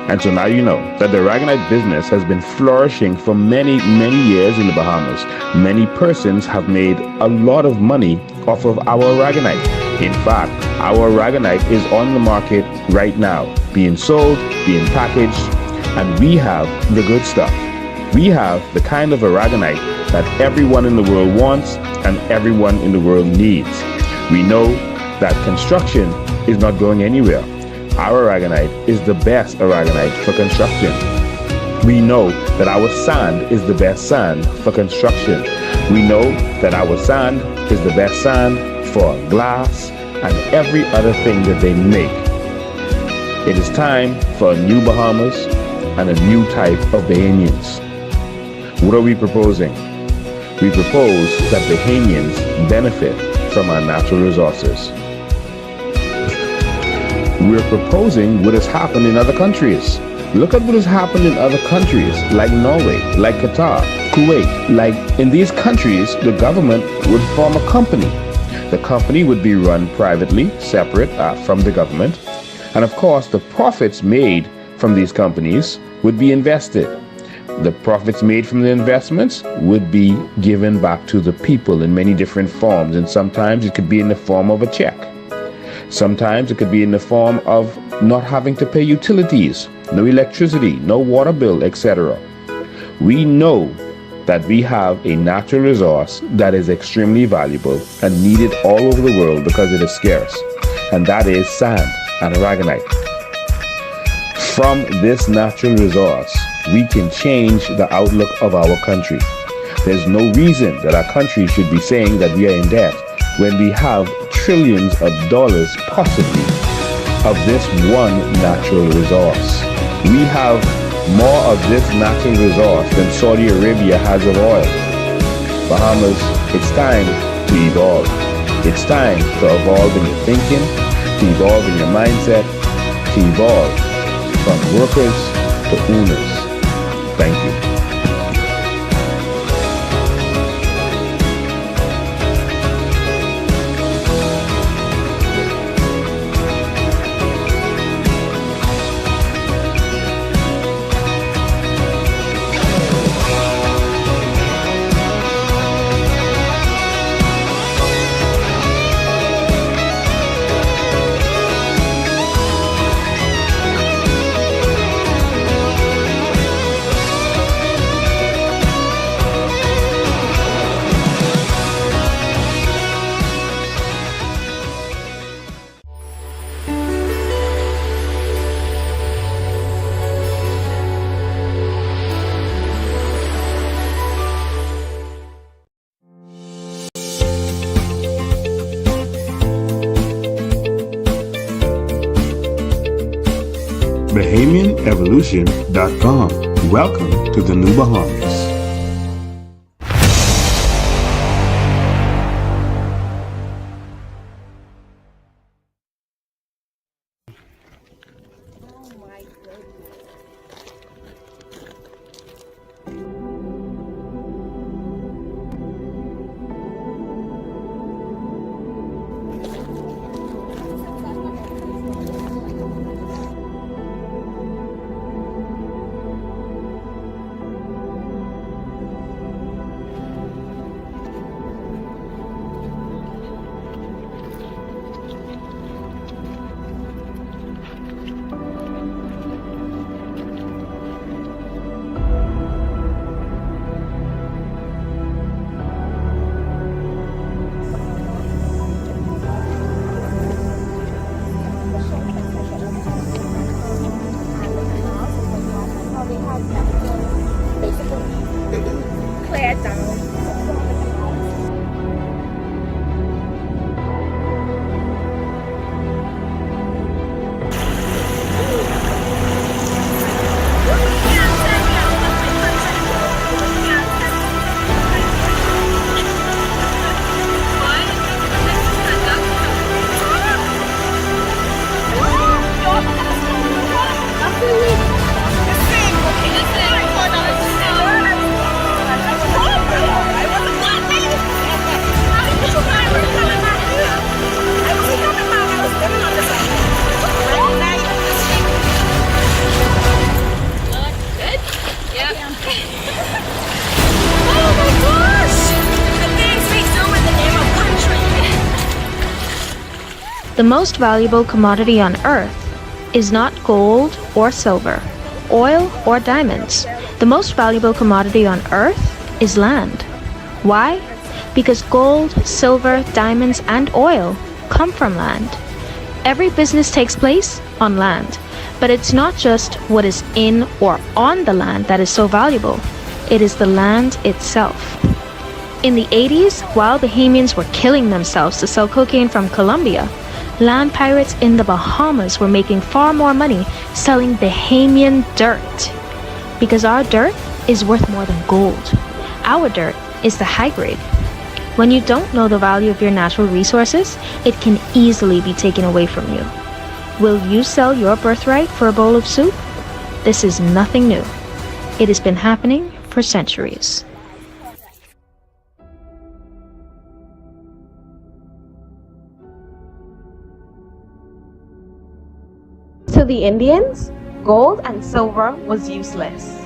And so now you know that the aragonite business has been flourishing for many, many years in the Bahamas. Many persons have made a lot of money off of our aragonite. In fact, our aragonite is on the market right now, being sold, being packaged, and we have the good stuff. We have the kind of aragonite that everyone in the world wants and everyone in the world needs. We know that construction is not going anywhere. Our aragonite is the best aragonite for construction. We know that our sand is the best sand for construction. We know that our sand is the best sand for glass and every other thing that they make. It is time for a new Bahamas and a new type of Bahamians. What are we proposing? We propose that Bahamians benefit from our natural resources. We're proposing what has happened in other countries. Look at what has happened in other countries like Norway, like Qatar, Kuwait. Like in these countries, the government would form a company. The company would be run privately, separate from the government. And of course, the profits made from these companies would be invested. The profits made from the investments would be given back to the people in many different forms. And sometimes it could be in the form of a check. Sometimes it could be in the form of not having to pay utilities, no electricity, no water bill, etc. We know that we have a natural resource that is extremely valuable and needed all over the world because it is scarce, and that is sand and aragonite. From this natural resource, we can change the outlook of our country. There's no reason that our country should be saying that we are in debt when we have trillions of dollars possibly of this one natural resource. We have more of this natural resource than Saudi Arabia has of oil. Bahamas, it's time to evolve. It's time to evolve in your thinking, to evolve in your mindset, to evolve from workers to owners. Thank you. BahamianEvolution.com. Welcome to the New Bahamas. The most valuable commodity on earth is not gold or silver, oil or diamonds. The most valuable commodity on earth is land. Why? Because gold, silver, diamonds, and oil come from land. Every business takes place on land, but it's not just what is in or on the land that is so valuable. It is the land itself. In the 80s, while Bahamians were killing themselves to sell cocaine from Colombia, land pirates in the Bahamas were making far more money selling Bahamian dirt. Because our dirt is worth more than gold. Our dirt is the high grade. When you don't know the value of your natural resources, it can easily be taken away from you. Will you sell your birthright for a bowl of soup? This is nothing new. It has been happening for centuries. To the Indians, gold and silver was useless.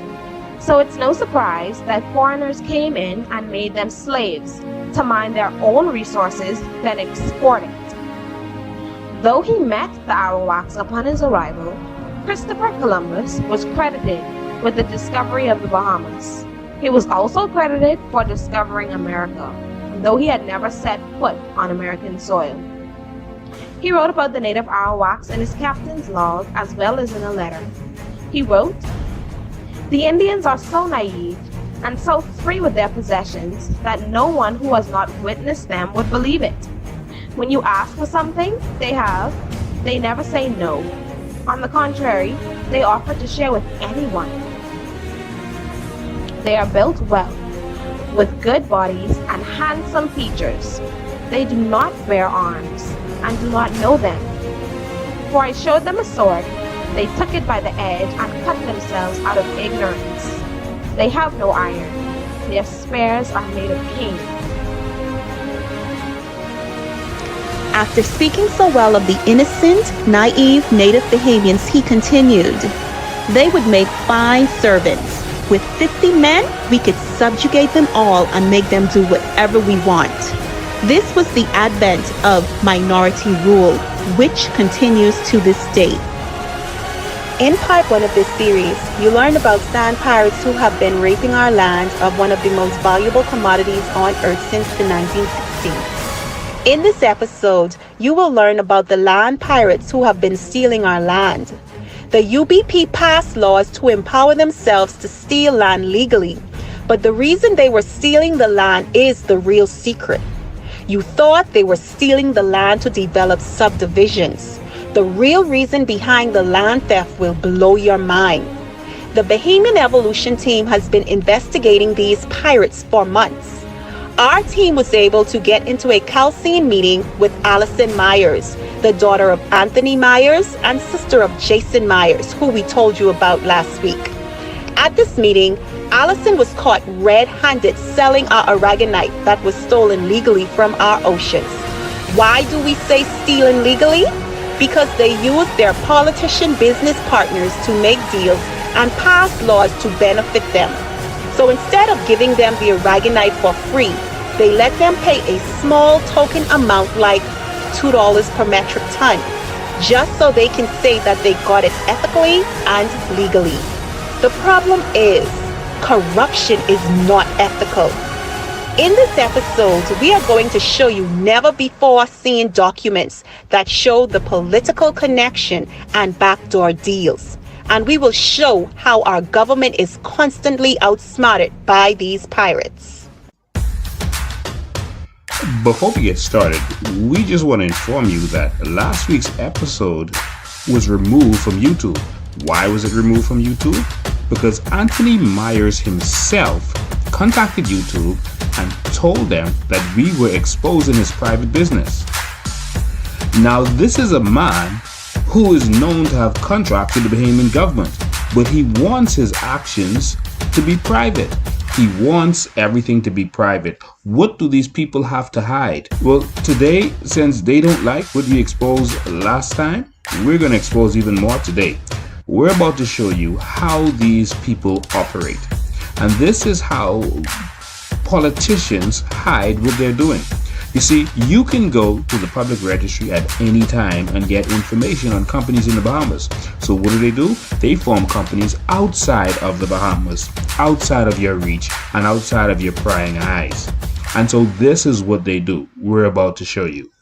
So it's no surprise that foreigners came in and made them slaves to mine their own resources, then export it. Though he met the Arawaks upon his arrival, Christopher Columbus was credited with the discovery of the Bahamas. He was also credited for discovering America, though he had never set foot on American soil. He wrote about the native Arawaks in his captain's log as well as in a letter. He wrote, "The Indians are so naive and so free with their possessions that no one who has not witnessed them would believe it. When you ask for something they never say no. On the contrary, they offer to share with anyone. They are built well, with good bodies and handsome features. They do not bear arms and do not know them. For I showed them a sword, they took it by the edge and cut themselves out of ignorance. They have no iron, their spears are made of cane." After speaking so well of the innocent, naive native Bahamians, he continued, "They would make fine servants. With 50 men, we could subjugate them all and make them do whatever we want." This was the advent of minority rule, which continues to this day. In part 1 of this series, you learn about sand pirates who have been raping our land of one of the most valuable commodities on earth since the 1960s. In this episode, you will learn about the land pirates who have been stealing our land. The UBP passed laws to empower themselves to steal land legally, but the reason they were stealing the land is the real secret. You thought they were stealing the land to develop subdivisions. The real reason behind the land theft will blow your mind. The Bahamian Evolution team has been investigating these pirates for months. Our team was able to get into a calcine meeting with Allison Myers, the daughter of Anthony Myers and sister of Jason Myers, who we told you about last week. At this meeting, Allison was caught red-handed selling our aragonite that was stolen legally from our oceans. Why do we say stealing legally? Because they used their politician business partners to make deals and pass laws to benefit them. So instead of giving them the aragonite for free, they let them pay a small token amount like $2 per metric ton, just so they can say that they got it ethically and legally. The problem is, corruption is not ethical. In this episode, we are going to show you never before seen documents that show the political connection and backdoor deals. And we will show how our government is constantly outsmarted by these pirates. Before we get started, we just want to inform you that last week's episode was removed from YouTube. Why was it removed from YouTube? Because Anthony Myers himself contacted YouTube and told them that we were exposing his private business. Now, this is a man who is known to have contracts with the Bahamian government, but he wants his actions to be private. He wants everything to be private. What do these people have to hide? Well, today, since they don't like what we exposed last time, we're going to expose even more today. We're about to show you how these people operate. And this is how politicians hide what they're doing. You see, you can go to the public registry at any time and get information on companies in the Bahamas. So what do? They form companies outside of the Bahamas, outside of your reach, and outside of your prying eyes. And so this is what they do. We're about to show you.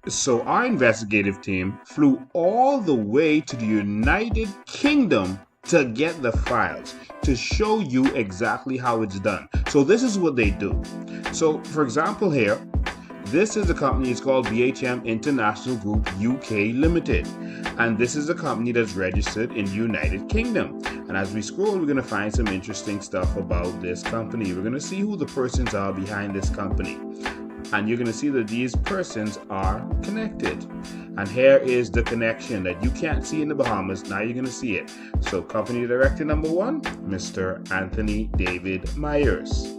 So our investigative team flew all the way to the United Kingdom to get the files to show you exactly how it's done. So this is what they do. So for example here, this is a company, it's called BHM International Group UK Limited. And this is a company that's registered in the United Kingdom. And as we scroll, we're going to find some interesting stuff about this company. We're going to see who the persons are behind this company. And you're going to see that these persons are connected. And here is the connection that you can't see in the Bahamas. Now you're going to see it. So company director number 1, Mr. Anthony David Myers.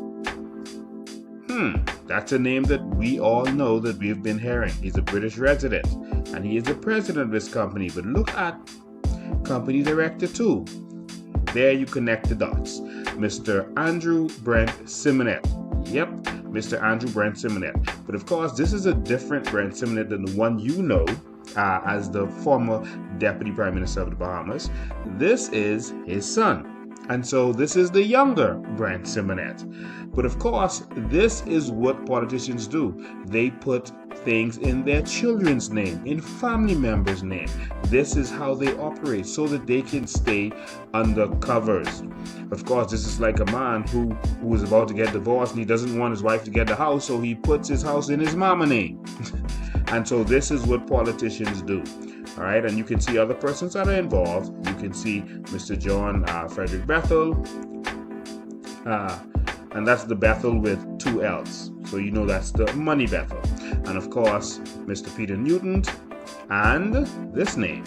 That's a name that we all know that we've been hearing. He's a British resident and he is the president of this company. But look at company director 2. There you connect the dots. Mr. Andrew Brent Simonet. Yep, Mr. Andrew Brent Simonet. But of course, this is a different Brent Simonet than the one you know as the former Deputy Prime Minister of the Bahamas. This is his son. And so this is the younger Brent Simonet. But of course, this is what politicians do. They put things in their children's name, in family members' name. This is how they operate so that they can stay under covers. Of course, this is like a man who is about to get divorced and he doesn't want his wife to get the house, so he puts his house in his mama name. And so this is what politicians do. All right, and you can see other persons that are involved. You can see Mr. John Frederick Bethel, and that's the Bethel with 2 L's. So you know that's the money Bethel. And of course, Mr. Peter Newton, and this name,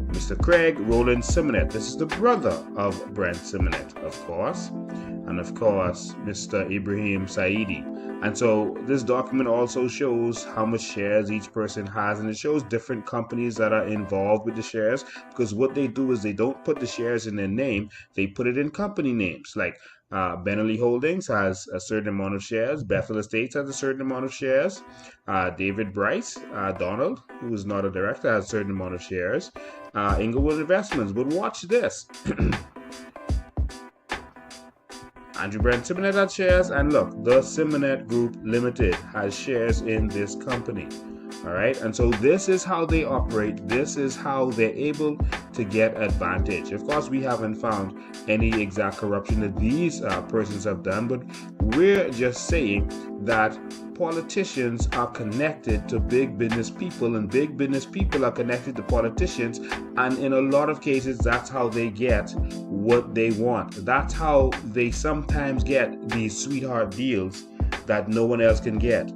Mr. Craig Roland Simonet. This is the brother of Brent Simonet, of course. And of course, Mr. Ibrahim Saidi. And so this document also shows how much shares each person has, and it shows different companies that are involved with the shares, because what they do is they don't put the shares in their name, they put it in company names. Like Benelli Holdings has a certain amount of shares, Bethel Estates has a certain amount of shares, David Bryce, Donald, who is not a director, has a certain amount of shares, Inglewood Investments. But watch this. Andrew Brent Simonet has shares, and look, the Simonet Group Limited has shares in this company. All right, and so this is how they operate. This is how they're able to get advantage. Of course, we haven't found any exact corruption that these persons have done, but we're just saying that politicians are connected to big business people, and big business people are connected to politicians, and in a lot of cases, that's how they get what they want. That's how they sometimes get these sweetheart deals that no one else can get.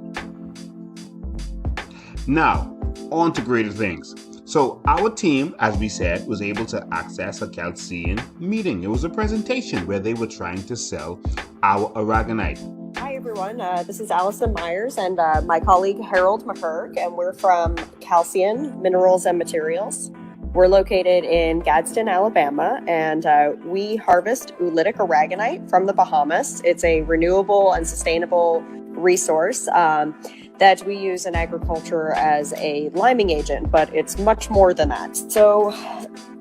Now, on to greater things. So our team, as we said, was able to access a Chaldean meeting. It was a presentation where they were trying to sell our aragonite. Hi everyone, this is Allison Myers and my colleague Harold McCurk, and we're from Chaldean Minerals and Materials. We're located in Gadsden, Alabama, and we harvest oolitic aragonite from the Bahamas. It's a renewable and sustainable resource that we use in agriculture as a liming agent, but it's much more than that. So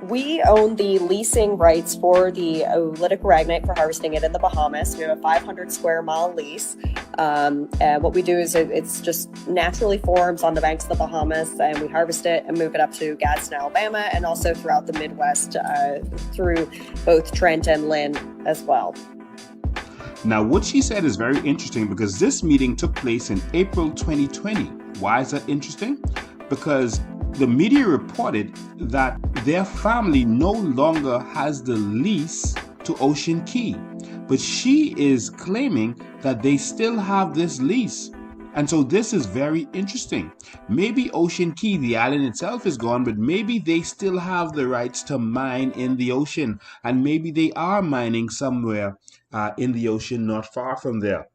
we own the leasing rights for the oolitic aragonite for harvesting it in the Bahamas. We have a 500 square mile lease. And what we do is it's just naturally forms on the banks of the Bahamas, and we harvest it and move it up to Gadsden, Alabama, and also throughout the Midwest through both Trent and Lynn as well. Now, what she said is very interesting because this meeting took place in April 2020. Why is that interesting? Because the media reported that their family no longer has the lease to Ocean Key, but she is claiming that they still have this lease. And so this is very interesting. Maybe Ocean Key, the island itself, is gone, but maybe they still have the rights to mine in the ocean, and maybe they are mining somewhere in the ocean not far from there.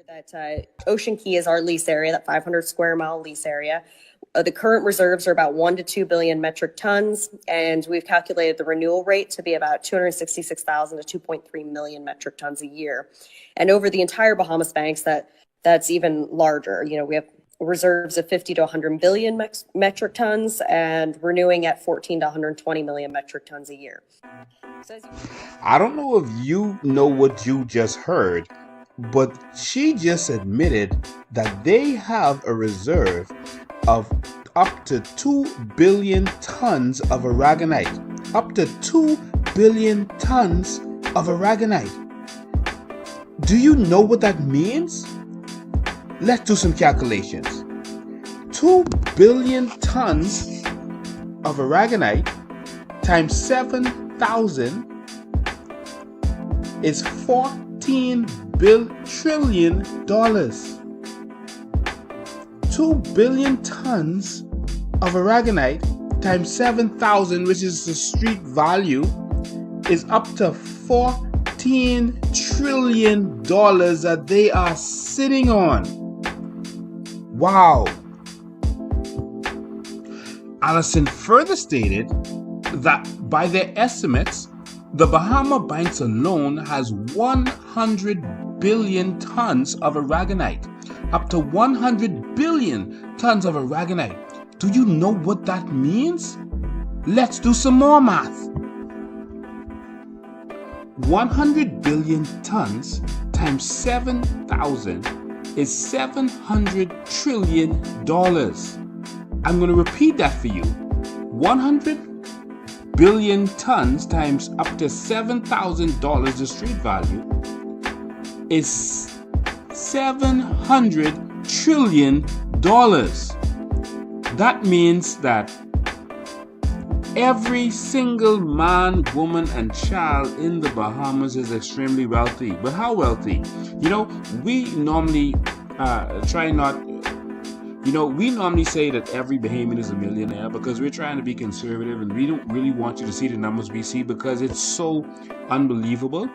That Ocean Key is our lease area, that 500 square mile lease area. The current reserves are about 1 to 2 billion metric tons, and we've calculated the renewal rate to be about 266,000 to 2.3 million metric tons a year. And over the entire Bahamas banks, that's even larger. You know, we have reserves of 50 to 100 billion metric tons and renewing at 14 to 120 million metric tons a year. I don't know if you know what you just heard, but she just admitted that they have a reserve of up to 2 billion tons of aragonite. Up to 2 billion tons of aragonite. Do you know what that means? Let's do some calculations. 2 billion tons of aragonite times 7,000 is $14 trillion. 2 billion tons of aragonite times 7,000, which is the street value, is up to $14 trillion that they are sitting on. Wow. Allison further stated that by their estimates, the Bahama banks alone has 100 billion tons of aragonite. Up to 100 billion tons of aragonite. Do you know what that means? Let's do some more math. 100 billion tons times 7,000 is $700 trillion. I'm going to repeat that for you. 100 billion tons times up to $7,000, the street value, is $700 trillion. That means that every single man, woman, and child in the Bahamas is extremely wealthy. But how wealthy? You know, we normally we normally say that every Bahamian is a millionaire because we're trying to be conservative and we don't really want you to see the numbers we see because it's so unbelievable.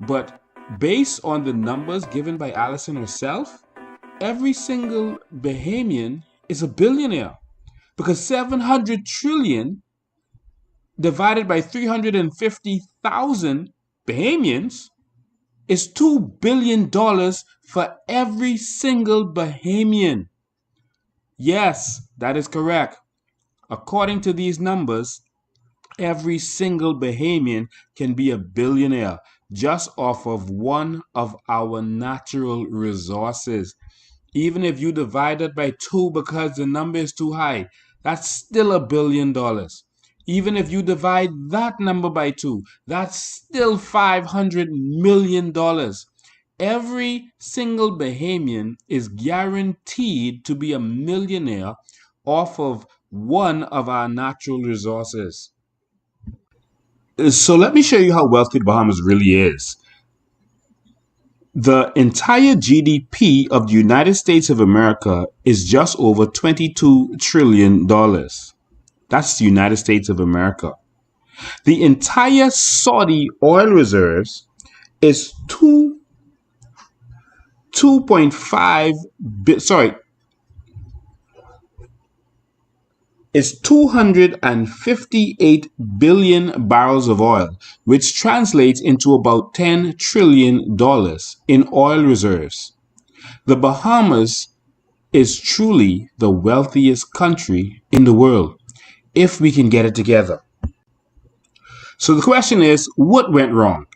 But based on the numbers given by Allison herself, every single Bahamian is a billionaire because 700 trillion divided by 350,000 Bahamians is $2 billion for every single Bahamian. Yes, that is correct. According to these numbers, every single Bahamian can be a billionaire just off of one of our natural resources. Even if you divide it by 2 because the number is too high, that's still $1 billion. Even if you divide that number by 2, that's still $500 million. Every single Bahamian is guaranteed to be a millionaire off of one of our natural resources. So let me show you how wealthy the Bahamas really is. The entire GDP of the United States of America is just over $22 trillion. That's the United States of America. The entire Saudi oil reserves is 258 billion barrels of oil, which translates into about $10 trillion in oil reserves. The Bahamas is truly the wealthiest country in the world, if we can get it together. So the question is, what went wrong?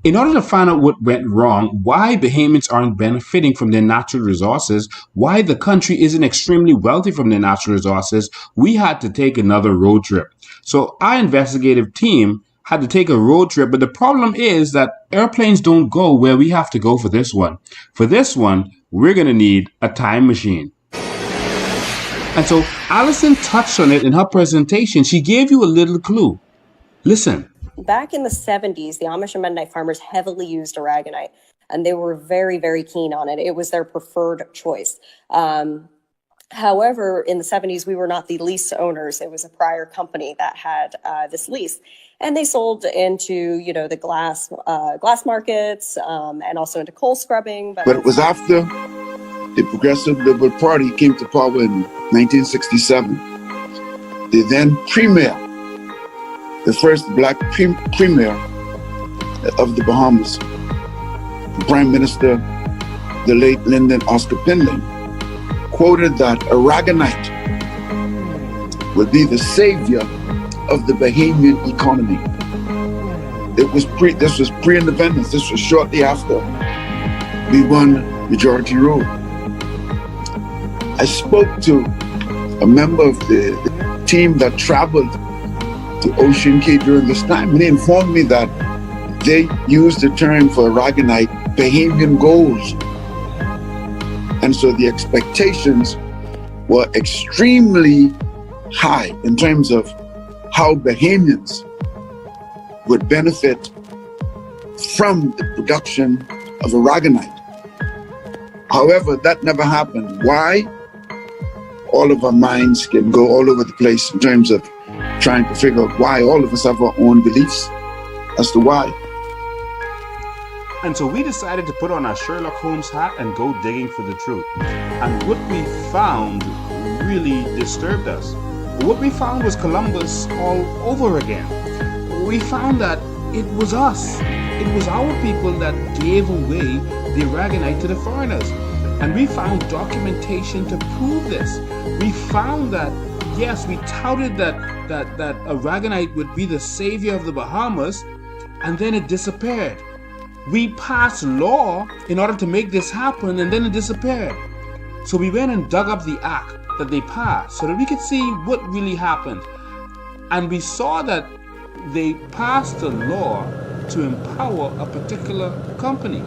In order to find out what went wrong, why Bahamians aren't benefiting from their natural resources, why the country isn't extremely wealthy from their natural resources, we had to take another road trip. So our investigative team had to take a road trip, but the problem is that airplanes don't go where we have to go for this one. For this one, we're going to need a time machine. And so Allison touched on it in her presentation. She gave you a little clue. Listen. Back in the 70s, the Amish and Mennonite farmers heavily used aragonite, and they were very, very keen on it. It was their preferred choice. However, in the 70s, we were not the lease owners. It was a prior company that had this lease. And they sold into, the glass markets and also into coal scrubbing. But it was after the Progressive Liberal Party came to power in 1967. The then premier, the first black premier of the Bahamas, Prime Minister, the late Lyndon Oscar Pindling, quoted that aragonite would be the savior of the Bahamian economy. This was pre-independence. This was shortly after we won majority rule. I spoke to a member of the team that traveled to Ocean Key during this time, and he informed me that they used the term for aragonite Bahamian gold. And so the expectations were extremely high in terms of how Bahamians would benefit from the production of aragonite. However, that never happened. Why? All of our minds can go all over the place in terms of trying to figure out why. All of us have our own beliefs as to why. And so we decided to put on our Sherlock Holmes hat and go digging for the truth. And what we found really disturbed us. What we found was Columbus all over again. We found that it was us. It was our people that gave away the aragonite to the foreigners. And we found documentation to prove this. We found that, yes, we touted that aragonite would be the savior of the Bahamas, and then it disappeared. We passed law in order to make this happen, and then it disappeared. So we went and dug up the act that they passed so that we could see what really happened. And we saw that they passed a law to empower a particular company.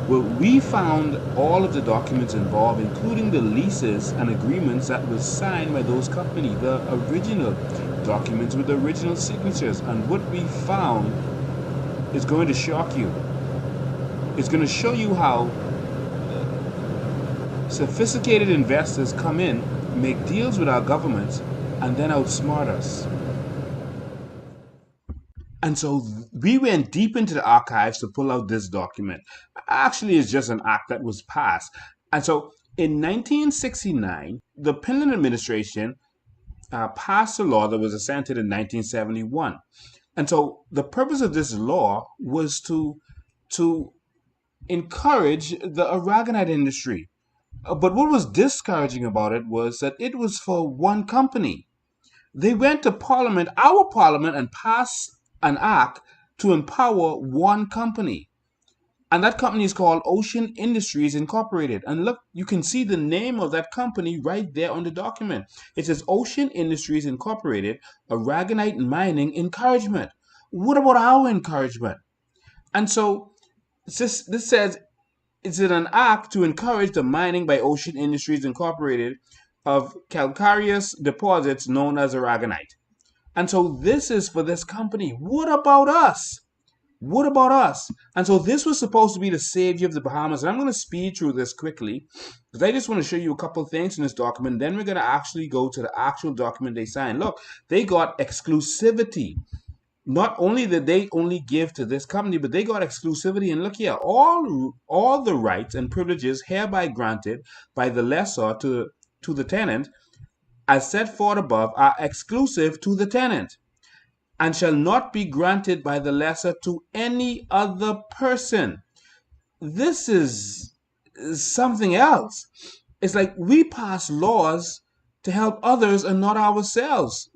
Well, we found all of the documents involved, including the leases and agreements that were signed by those companies, the original documents with the original signatures. And what we found is going to shock you. It's going to show you how sophisticated investors come in, make deals with our governments, and then outsmart us. And so we went deep into the archives to pull out this document. Actually, it's just an act that was passed. And so in 1969, the Pindling administration passed a law that was assented in 1971. And so the purpose of this law was to encourage the aragonite industry. But what was discouraging about it was that it was for one company. They went to Parliament, our Parliament, and passed an act to empower one company. And that company is called Ocean Industries Incorporated. And look, you can see the name of that company right there on the document. It says Ocean Industries Incorporated, Aragonite Mining Encouragement. What about our encouragement? And so this says, it's an act to encourage the mining by Ocean Industries Incorporated of calcareous deposits known as aragonite. And so this is for this company. What about us? What about us? And so this was supposed to be the savior of the Bahamas. And I'm going to speed through this quickly because I just want to show you a couple of things in this document. Then we're going to actually go to the actual document they signed. Look, they got exclusivity. Not only did they only give to this company, but they got exclusivity. And look here, all the rights and privileges hereby granted by the lessor to the tenant, as set forth above, are exclusive to the tenant, and shall not be granted by the lessor to any other person. This is something else. It's like we pass laws to help others and not ourselves.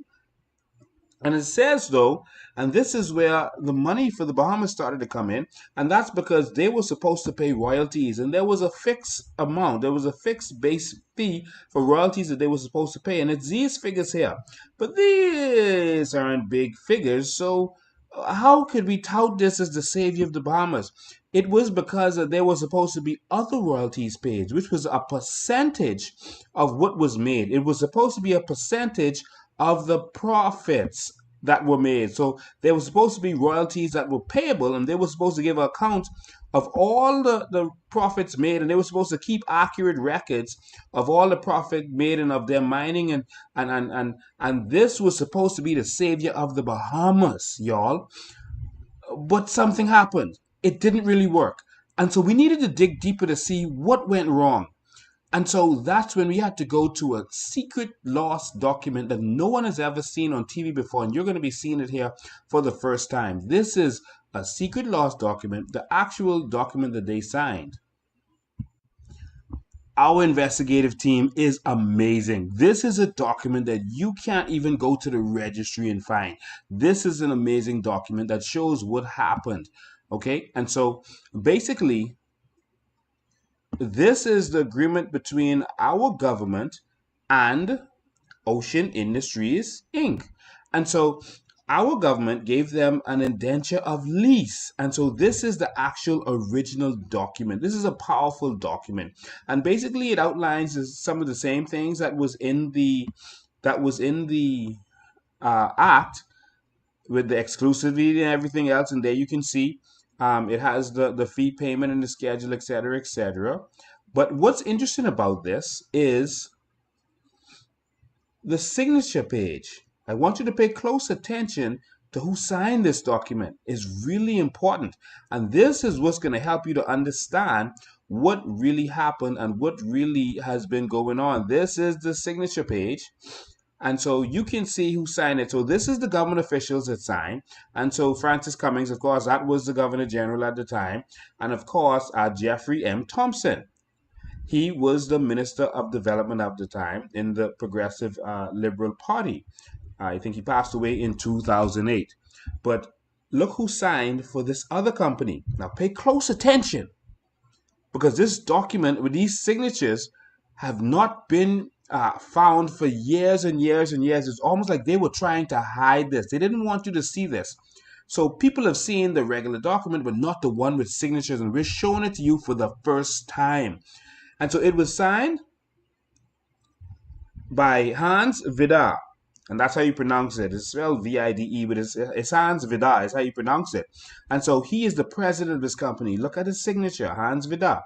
And it says, though, and this is where the money for the Bahamas started to come in, and that's because they were supposed to pay royalties, and there was a fixed amount, there was a fixed base fee for royalties that they were supposed to pay, and it's these figures here. But these aren't big figures, so how could we tout this as the savior of the Bahamas? It was because there was supposed to be other royalties paid, which was a percentage of what was made. It was supposed to be a percentage of the profits that were made. So there was supposed to be royalties that were payable, and they were supposed to give an account of all the profits made, and they were supposed to keep accurate records of all the profit made and of their mining, and this was supposed to be the savior of the Bahamas, y'all. But something happened. It didn't really work. And so we needed to dig deeper to see what went wrong. And so that's when we had to go to a secret lost document that no one has ever seen on TV before, and you're going to be seeing it here for the first time. This is a secret lost document, the actual document that they signed. Our investigative team is amazing. This is a document that you can't even go to the registry and find. This is an amazing document that shows what happened. Okay, and so basically, this is the agreement between our government and Ocean Industries Inc. And so our government gave them an indenture of lease. And so this is the actual original document. This is a powerful document. And basically it outlines some of the same things that was in the act, with the exclusivity and everything else. And there you can see it has the fee payment and the schedule, etc., etc. But what's interesting about this is the signature page. I want you to pay close attention to who signed this document. Is really important. And this is what's going to help you to understand what really happened and what really has been going on. This is the signature page. And so you can see who signed it. So this is the government officials that signed. And so Francis Cummings, of course, that was the Governor General at the time. And of course, Jeffrey M. Thompson. He was the Minister of Development at the time in the Progressive Liberal Party. I think he passed away in 2008. But look who signed for this other company. Now pay close attention, because this document with these signatures have not been found for years and years and years. It's almost like they were trying to hide this. They didn't want you to see this. So people have seen the regular document, but not the one with signatures, and we're showing it to you for the first time. And so it was signed by Hans Vidar, and that's how you pronounce it. It's spelled V-I-D-E, but it's Hans Vidar. It's how you pronounce it. And so he is the president of this company. Look at his signature, Hans Vidar.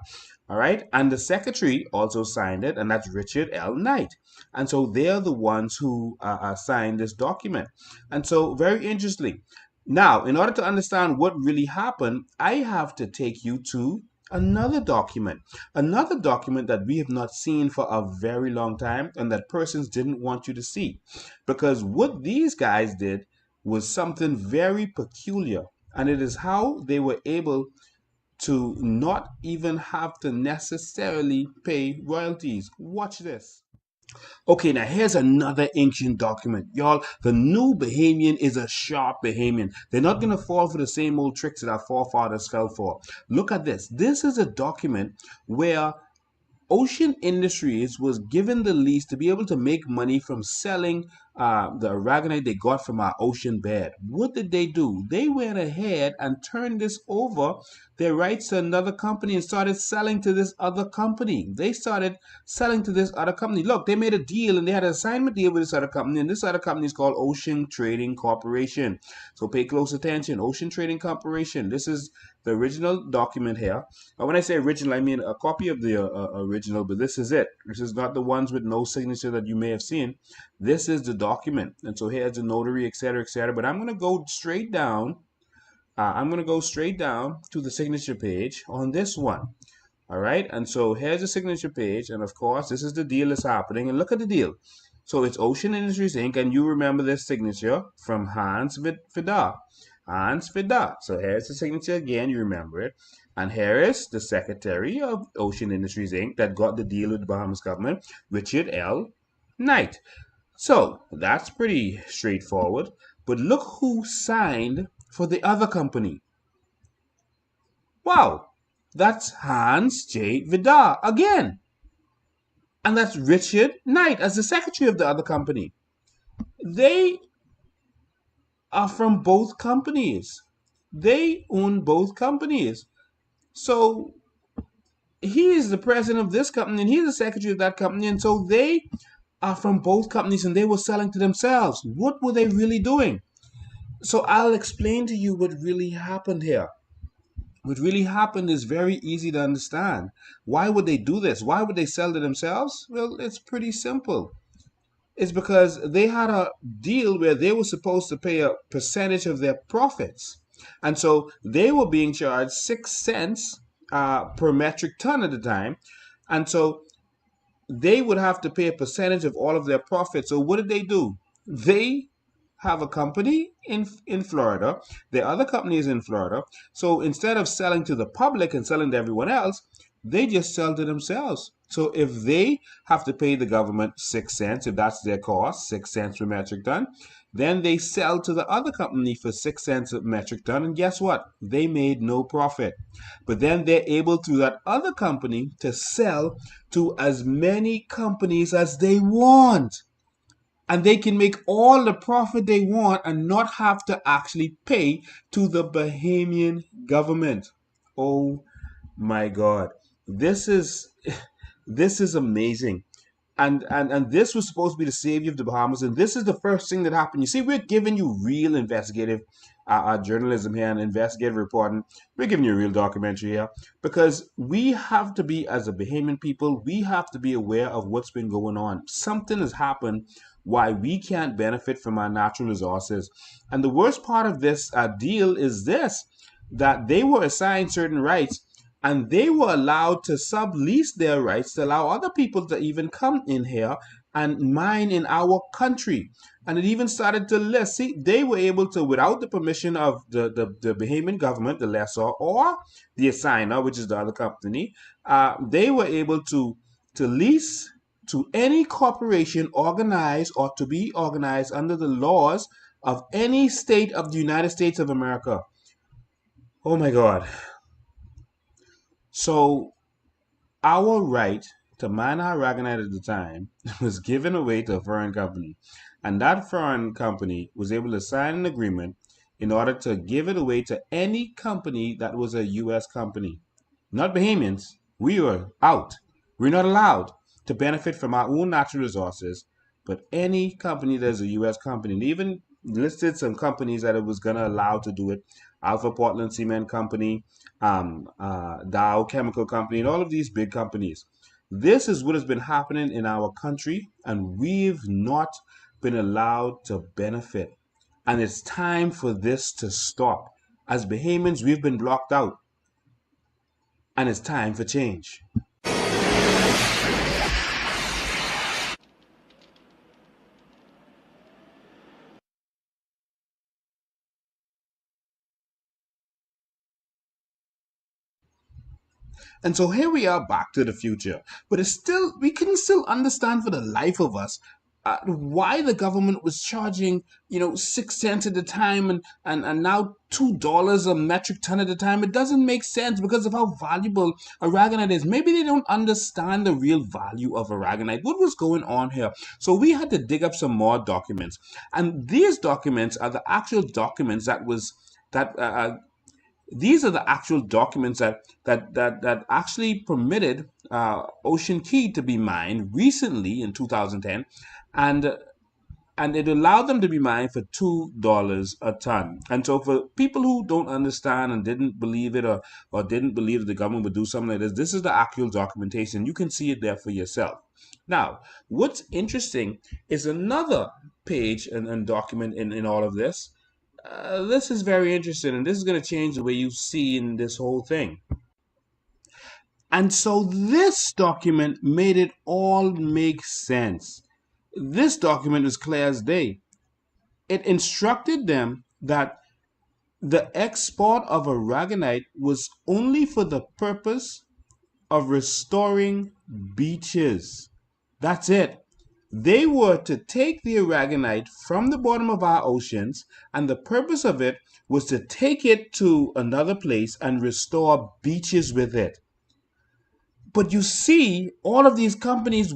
All right. And the secretary also signed it, and that's Richard L. Knight. And so they're the ones who signed this document. And so very interesting. Now, in order to understand what really happened, I have to take you to another document that we have not seen for a very long time, and that persons didn't want you to see, because what these guys did was something very peculiar, and it is how they were able to not even have to necessarily pay royalties. Watch this. Okay, now here's another ancient document. Y'all, the new Bahamian is a sharp Bahamian. They're not going to fall for the same old tricks that our forefathers fell for. Look at this. This is a document where Ocean Industries was given the lease to be able to make money from selling the aragonite they got from our ocean bed. What did they do? They went ahead and turned this over, their rights, to another company, and started selling to this other company. They started selling to this other company. Look, they made a deal, and they had an assignment deal with this other company, and this other company is called Ocean Trading Corporation. So pay close attention. Ocean Trading Corporation. This is the original document here. And when I say original, I mean a copy of the original, but this is it. This is not the ones with no signature that you may have seen. This is the document. And so here's the notary, etc., etc. But I'm going to go straight down. To the signature page on this one. All right. And so here's the signature page. And of course, this is the deal that's happening. And look at the deal. So it's Ocean Industries Inc. And you remember this signature from Hans Vidar. Hans Vidar. So here's the signature again. You remember it. And here is the secretary of Ocean Industries Inc. that got the deal with the Bahamas government, Richard L. Knight. So that's pretty straightforward. But look who signed for the other company. Wow, that's Hans J. Vidar again. And that's Richard Knight as the secretary of the other company. They are from both companies. They own both companies. So he is the president of this company, and he's the secretary of that company. And so they are from both companies, and they were selling to themselves. What were they really doing? So I'll explain to you what really happened here. What really happened is very easy to understand. Why would they do this? Why would they sell to themselves? Well, it's pretty simple. It's because they had a deal where they were supposed to pay a percentage of their profits. And so they were being charged 6 cents per metric ton at the time. And so they would have to pay a percentage of all of their profits. So what did they do? They have a company in Florida. Their other company is in Florida. So instead of selling to the public and selling to everyone else, they just sell to themselves. So if they have to pay the government 6 cents, if that's their cost, 6 cents per metric ton, then they sell to the other company for 6 cents a metric ton. And guess what? They made no profit. But then they're able through that other company to sell to as many companies as they want. And they can make all the profit they want and not have to actually pay to the Bahamian government. Oh my God. This is this is amazing. And this was supposed to be the savior of the Bahamas, and this is the first thing that happened. You see, we're giving you real investigative journalism here and investigative reporting. We're giving you a real documentary here because we have to be, as a Bahamian people, we have to be aware of what's been going on. Something has happened why we can't benefit from our natural resources. And the worst part of this deal is this, that they were assigned certain rights and they were allowed to sublease their rights to allow other people to even come in here and mine in our country. And it even started to list. See, they were able to, without the permission of the Bahamian government, the lessor, or the assigner, which is the other company, they were able to lease to any corporation organized or to be organized under the laws of any state of the United States of America. Oh my God. So our right to mine our aragonite at the time was given away to a foreign company. And that foreign company was able to sign an agreement in order to give it away to any company that was a U.S. company. Not Bahamians. We were out. We're not allowed to benefit from our own natural resources, but any company that's a U.S. company. And even listed some companies that it was going to allow to do it. Alpha Portland Cement Company, Dow Chemical Company, and all of these big companies. This is what has been happening in our country, and we've not been allowed to benefit. And it's time for this to stop. As Bahamians, we've been blocked out, and it's time for change. And so here we are back to the future. But it's still, we couldn't still understand for the life of us why the government was charging, 6 cents at a time and now $2 a metric ton at a time. It doesn't make sense because of how valuable aragonite is. Maybe they don't understand the real value of aragonite. What was going on here? So we had to dig up some more documents. And these documents are the actual documents these are the actual documents that actually permitted Ocean Key to be mined recently in 2010, and it allowed them to be mined for $2 a ton. And so for people who don't understand and didn't believe it or didn't believe that the government would do something like this is the actual documentation. You can see it there for yourself. Now, what's interesting is another page and document in all of this. This is very interesting, and this is going to change the way you see in this whole thing. And so this document made it all make sense. This document is clear as day. It instructed them that the export of aragonite was only for the purpose of restoring beaches. That's it. They were to take the aragonite from the bottom of our oceans, and the purpose of it was to take it to another place and restore beaches with it. But you see, all of these companies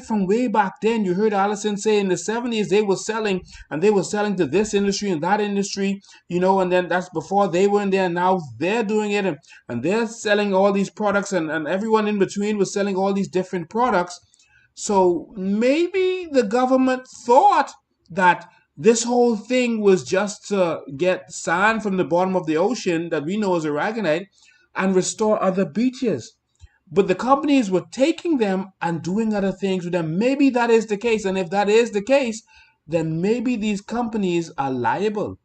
from way back then, you heard Allison say in the 70s, they were selling to this industry and that industry, and then that's before they were in there. Now they're doing it and they're selling all these products and everyone in between was selling all these different products. So maybe the government thought that this whole thing was just to get sand from the bottom of the ocean that we know as aragonite and restore other beaches. But the companies were taking them and doing other things with them. Maybe that is the case. And if that is the case, then maybe these companies are liable.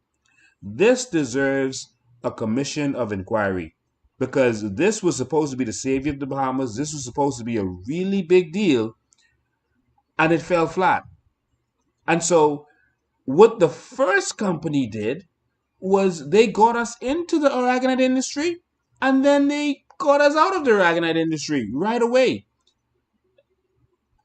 This deserves a commission of inquiry because this was supposed to be the savior of the Bahamas. This was supposed to be a really big deal. and it fell flat. And so what the first company did was they got us into the aragonite industry, and then they got us out of the aragonite industry right away.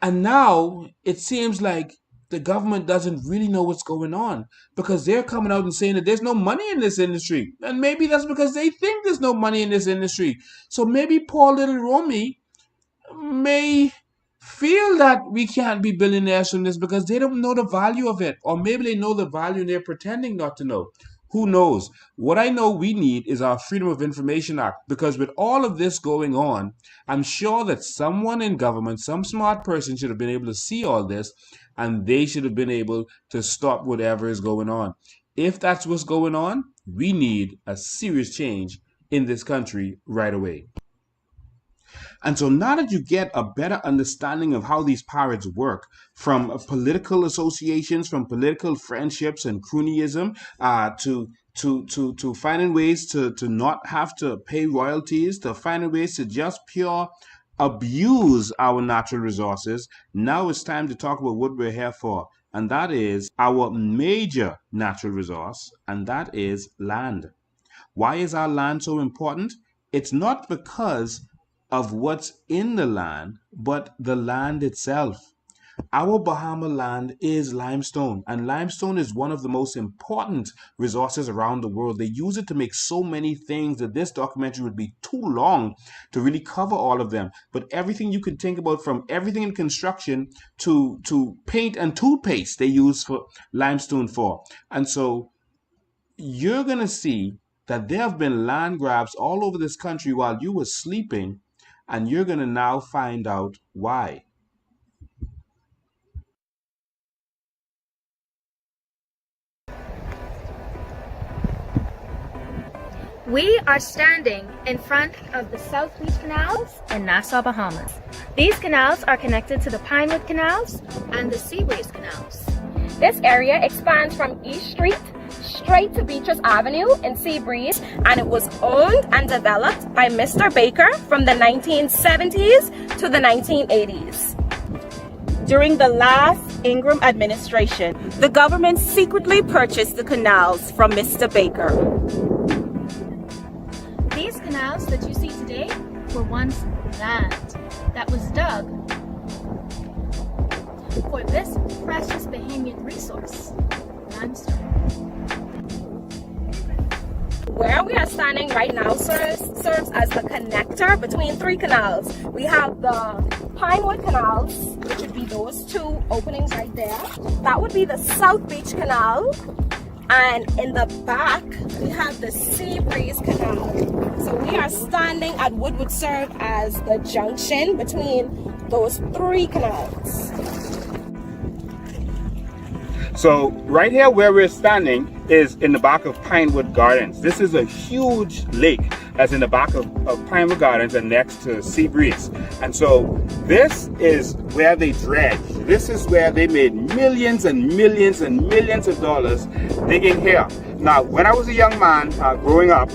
And now it seems like the government doesn't really know what's going on, because they're coming out and saying that there's no money in this industry. And maybe that's because they think there's no money in this industry. So maybe poor little Romy may feel that we can't be billionaires from this because they don't know the value of it. Or maybe they know the value and they're pretending not to know. Who knows? What I know we need is our Freedom of Information Act, because with all of this going on, I'm sure that someone in government, some smart person should have been able to see all this, and they should have been able to stop whatever is going on. If that's what's going on, we need a serious change in this country right away. And so now that you get a better understanding of how these pirates work, from political associations, from political friendships and cronyism, to finding ways to not have to pay royalties, to finding ways to just pure abuse our natural resources, now it's time to talk about what we're here for. And that is our major natural resource, and that is land. Why is our land so important? It's not because of what's in the land, but the land itself. Our Bahama land is limestone, and limestone is one of the most important resources around the world. They use it to make so many things that this documentary would be too long to really cover all of them. But everything you can think about, from everything in construction to paint and toothpaste, they use for limestone for. And so you're going to see that there have been land grabs all over this country while you were sleeping, and you're going to now find out why. We are standing in front of the South Beach Canals in Nassau, Bahamas. These canals are connected to the Pinewood Canals and the Seabreeze Canals. This area expands from East Street straight to Beaches Avenue in Seabreeze, and it was owned and developed by Mr. Baker from the 1970s to the 1980s. During the last Ingram administration, the government secretly purchased the canals from Mr. Baker. These canals that you see today were once land that was dug for this precious Bahamian resource, limestone. Where we are standing right now serves as the connector between three canals. We have the Pinewood Canals, which would be those two openings right there. That would be the South Beach Canal. And in the back, we have the Seabreeze Canal. So we are standing at what would serve as the junction between those three canals. So right here where we're standing is in the back of Pinewood Gardens. This is a huge lake that's in the back of Pinewood Gardens and next to Seabreeze. And so this is where they dredge. This is where they made millions and millions and millions of dollars digging here. Now, when I was a young man growing up,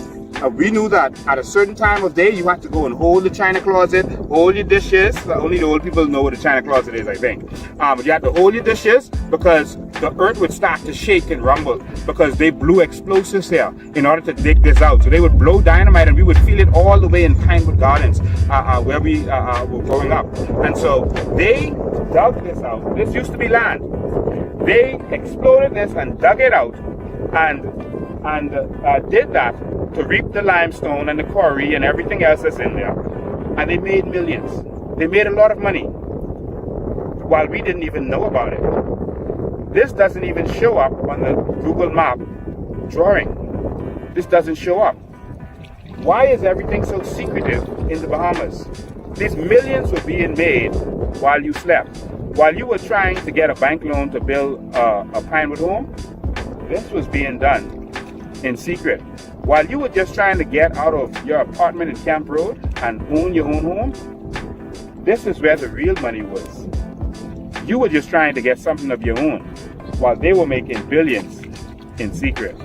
we knew that at a certain time of day, you had to go and hold the china closet, hold your dishes. Only the old people know what a china closet is, I think. But you had to hold your dishes because the earth would start to shake and rumble because they blew explosives here in order to dig this out. So they would blow dynamite and we would feel it all the way in Pinewood Gardens where we were growing up. And so they dug this out. This used to be land. They exploded this and dug it out and did that to reap the limestone and the quarry and everything else that's in there. And they made millions. They made a lot of money while we didn't even know about it. This doesn't even show up on the Google map drawing. This doesn't show up. Why is everything so secretive in the Bahamas? These millions were being made while you slept. While you were trying to get a bank loan to build a Pinewood home, this was being done in secret. While you were just trying to get out of your apartment in Camp Road and own your own home, this is where the real money was. You were just trying to get something of your own, while they were making billions in secret.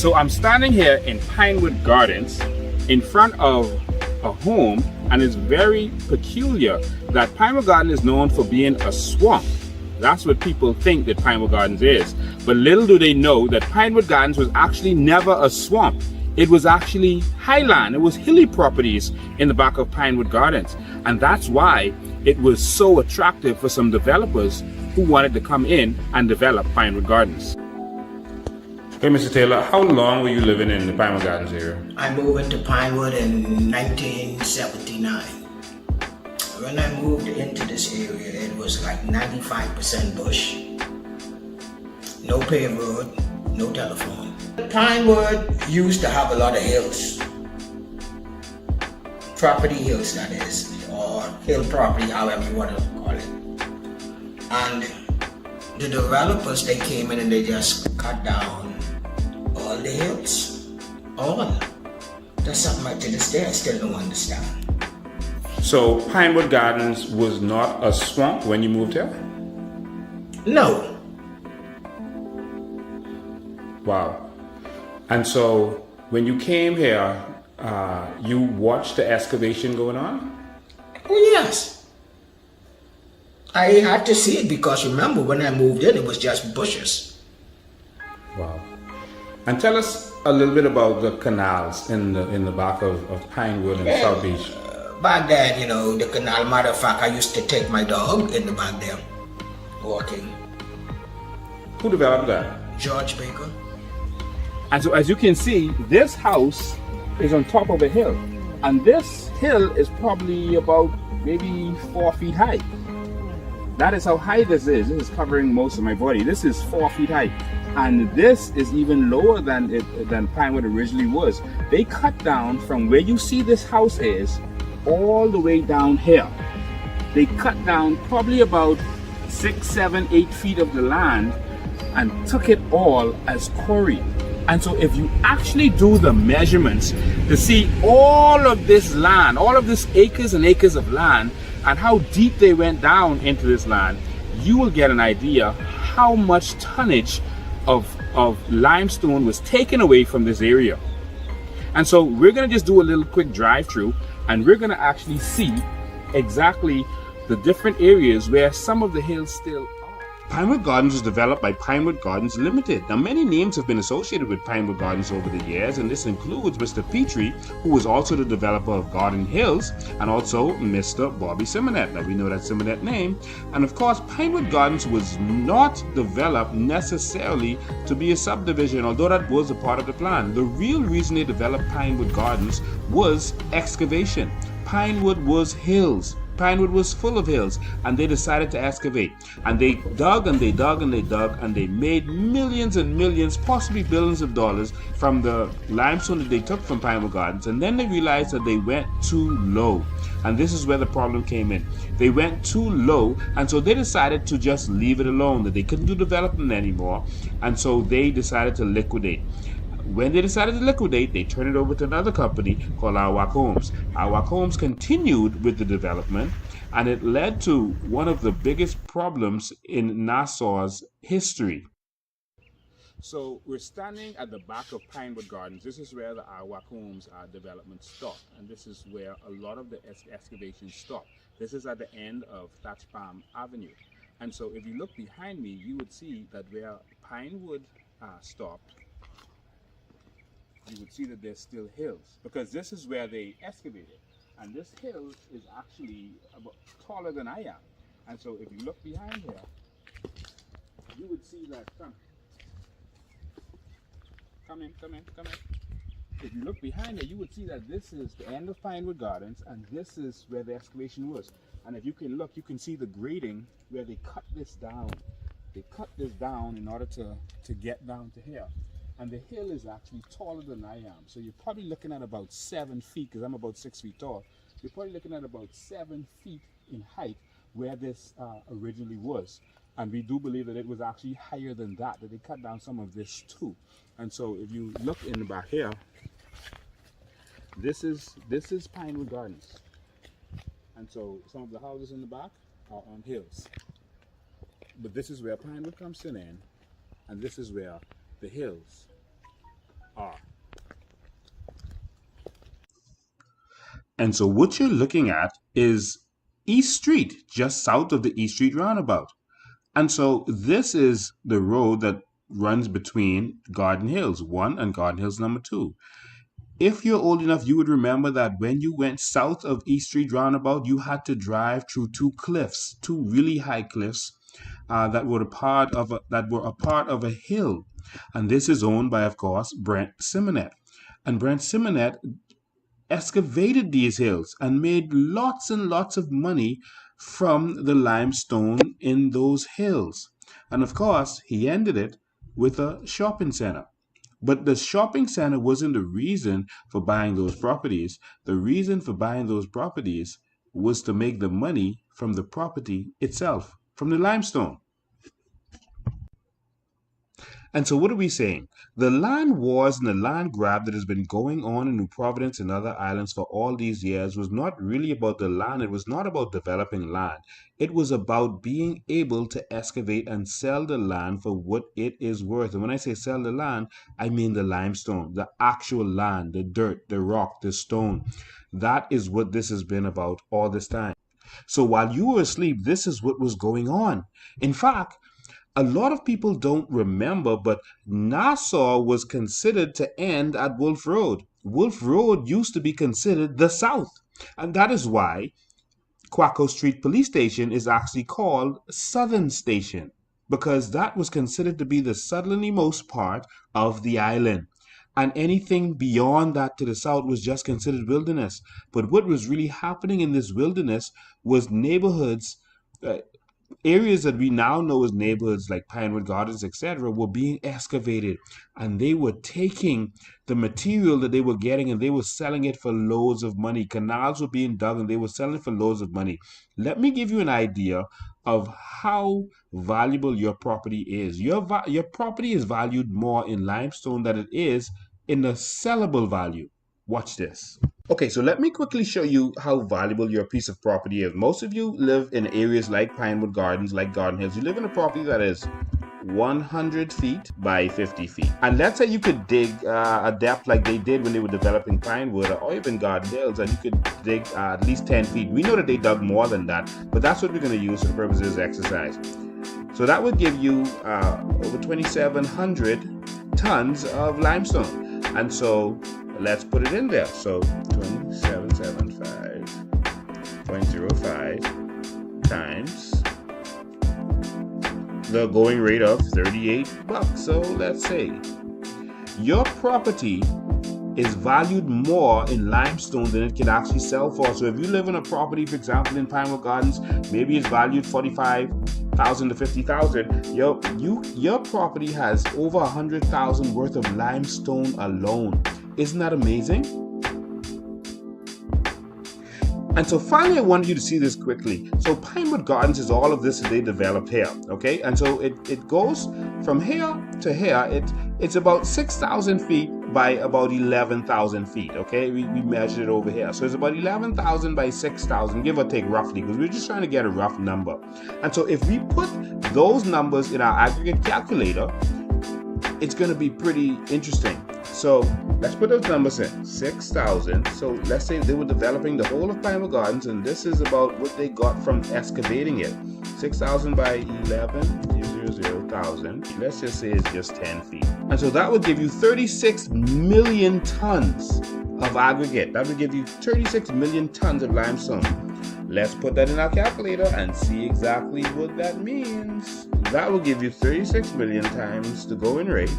So I'm standing here in Pinewood Gardens in front of a home, and it's very peculiar that Pinewood Garden is known for being a swamp. That's what people think that Pinewood Gardens is. But little do they know that Pinewood Gardens was actually never a swamp. It was actually highland. It was hilly properties in the back of Pinewood Gardens. And that's why it was so attractive for some developers who wanted to come in and develop Pinewood Gardens. Hey, Mr. Taylor, how long were you living in the Pinewood Gardens area? I moved into Pinewood in 1979. When I moved into this area, it was like 95% bush, no paved road, no telephone. Pinewood used to have a lot of hills, property hills that is, or hill property, however you want to call it. And the developers, they came in and they just cut down all the hills, all. That's something I to this day I still don't understand. So Pinewood Gardens was not a swamp when you moved here? No. Wow. And so when you came here, you watched the excavation going on? Oh yes. I had to see it because remember when I moved in, it was just bushes. Wow. And tell us a little bit about the canals in the back of Pinewood and South Beach. Back then, you know, the canal, matter of fact, I used to take my dog in the back there, walking. Who developed that? George Baker. And so as you can see, this house is on top of a hill. And this hill is probably about maybe 4 feet high. That is how high this is. This is covering most of my body. This is 4 feet high. And this is even lower than Pinewood originally was. They cut down from where you see this house is all the way down here. They cut down probably about 6, 7, 8 feet of the land and took it all as quarry. And so if you actually do the measurements to see all of this land, all of this acres and acres of land, and how deep they went down into this land, you will get an idea how much tonnage of limestone was taken away from this area. And so we're going to just do a little quick drive through, and we're going to actually see exactly the different areas where some of the hills still are. Pinewood Gardens was developed by Pinewood Gardens Limited. Now, many names have been associated with Pinewood Gardens over the years, and this includes Mr. Petrie, who was also the developer of Garden Hills, and also Mr. Bobby Simonet. Now, we know that Simonet name. And of course, Pinewood Gardens was not developed necessarily to be a subdivision, although that was a part of the plan. The real reason they developed Pinewood Gardens was excavation. Pinewood was hills. Pinewood was full of hills, and they decided to excavate. And they dug and they dug and they dug, and they made millions and millions, possibly billions of dollars from the limestone that they took from Pinewood Gardens. And then they realized that they went too low. And this is where the problem came in. They went too low, and so they decided to just leave it alone, that they couldn't do development anymore. And so they decided to liquidate. When they decided to liquidate, they turned it over to another company called Awak Homes. Awak Homes continued with the development, and it led to one of the biggest problems in Nassau's history. So we're standing at the back of Pinewood Gardens. This is where the Awak Homes development stopped, and this is where a lot of the excavations stopped. This is at the end of Thatch Palm Avenue. And so if you look behind me, you would see that where Pinewood stopped, you would see that there's still hills, because this is where they excavated, and this hill is actually about taller than I am. And so if you look behind here, you would see that come in. If you look behind here, you would see that this is the end of Pinewood Gardens, and this is where the excavation was. And if you can look, you can see the grading where they cut this down. They cut this down in order to get down to here. And the hill is actually taller than I am. So you're probably looking at about 7 feet, because I'm about 6 feet tall. You're probably looking at about 7 feet in height where this originally was. And we do believe that it was actually higher than that they cut down some of this too. And so if you look in the back here, this is Pinewood Gardens. And so some of the houses in the back are on hills. But this is where Pinewood comes in, and this is where the hills are. And so what you're looking at is East Street, just south of the East Street roundabout. And so this is the road that runs between Garden Hills 1 and Garden Hills number 2. If you're old enough, you would remember that when you went south of East Street roundabout, you had to drive through two cliffs, two really high cliffs that were a part of a hill. And this is owned by, of course, Brent Simonet. And Brent Simonet excavated these hills and made lots and lots of money from the limestone in those hills. And of course, he ended it with a shopping center. But the shopping center wasn't the reason for buying those properties. The reason for buying those properties was to make the money from the property itself, from the limestone. And so what are we saying? The land wars and the land grab that has been going on in New Providence and other islands for all these years was not really about the land. It was not about developing land. It was about being able to excavate and sell the land for what it is worth. And when I say sell the land, I mean the limestone, the actual land, the dirt, the rock, the stone. That is what this has been about all this time. So while you were asleep, this is what was going on. In fact, a lot of people don't remember, but Nassau was considered to end at Wolf Road. Wolf Road used to be considered the South. And that is why Quaco Street Police Station is actually called Southern Station, because that was considered to be the southerlymost part of the island. And anything beyond that to the south was just considered wilderness. But what was really happening in this wilderness was neighborhoods, areas that we now know as neighborhoods like Pinewood Gardens, etc., were being excavated, and they were taking the material that they were getting and they were selling it for loads of money. Canals were being dug and they were selling it for loads of money. Let me give you an idea of how valuable your property is. Your property is valued more in limestone than it is in the sellable value. Watch this. Okay, so let me quickly show you how valuable your piece of property is. Most of you live in areas like Pinewood Gardens, like Garden Hills. You live in a property that is 100 feet by 50 feet. And let's say you could dig a depth like they did when they were developing Pinewood or even Garden Hills, and you could dig at least 10 feet. We know that they dug more than that, but that's what we're going to use for the purposes of this exercise. So that would give you over 2,700 tons of limestone. And so let's put it in there. So 2775.05 times the going rate of $38. So let's say your property is valued more in limestone than it can actually sell for. So if you live in a property, for example, in Pinewood Gardens, maybe it's valued $45,000 to $50,000. Your property has over $100,000 worth of limestone alone. Isn't that amazing? And so finally, I wanted you to see this quickly. So Pinewood Gardens is all of this that they developed here, okay? And so it goes from here to here. It's about 6,000 feet by about 11,000 feet, okay? We measured it over here. So it's about 11,000 by 6,000, give or take roughly, because we're just trying to get a rough number. And so if we put those numbers in our aggregate calculator, it's going to be pretty interesting. So let's put those numbers in. 6,000. So let's say they were developing the whole of Pinewood Gardens, and this is about what they got from excavating it. 6,000 by 11,000. Let's just say it's just 10 feet. And so that would give you 36 million tons of aggregate. That would give you 36 million tons of limestone. Let's put that in our calculator and see exactly what that means. That will give you 36 million times the going rate.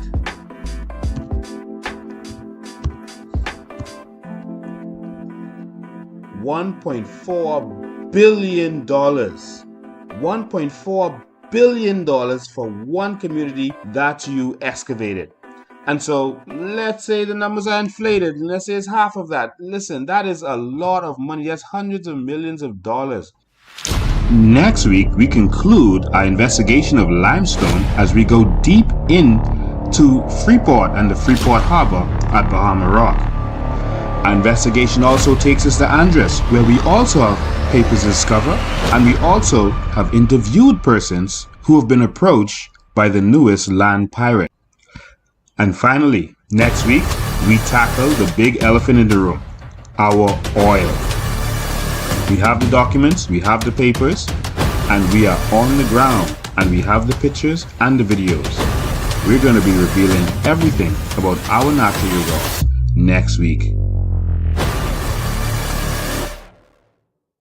$1.4 billion. $1.4 billion for one community that you excavated. And so let's say the numbers are inflated, and let's say it's half of that. Listen, that is a lot of money. That's hundreds of millions of dollars. Next week, we conclude our investigation of limestone as we go deep into Freeport and the Freeport Harbor at Bahama Rock. Our investigation also takes us to Andres, where we also have papers to discover, and we also have interviewed persons who have been approached by the newest land pirate. And finally, next week, we tackle the big elephant in the room, our oil. We have the documents, we have the papers, and we are on the ground, and we have the pictures and the videos. We're going to be revealing everything about our natural resource next week.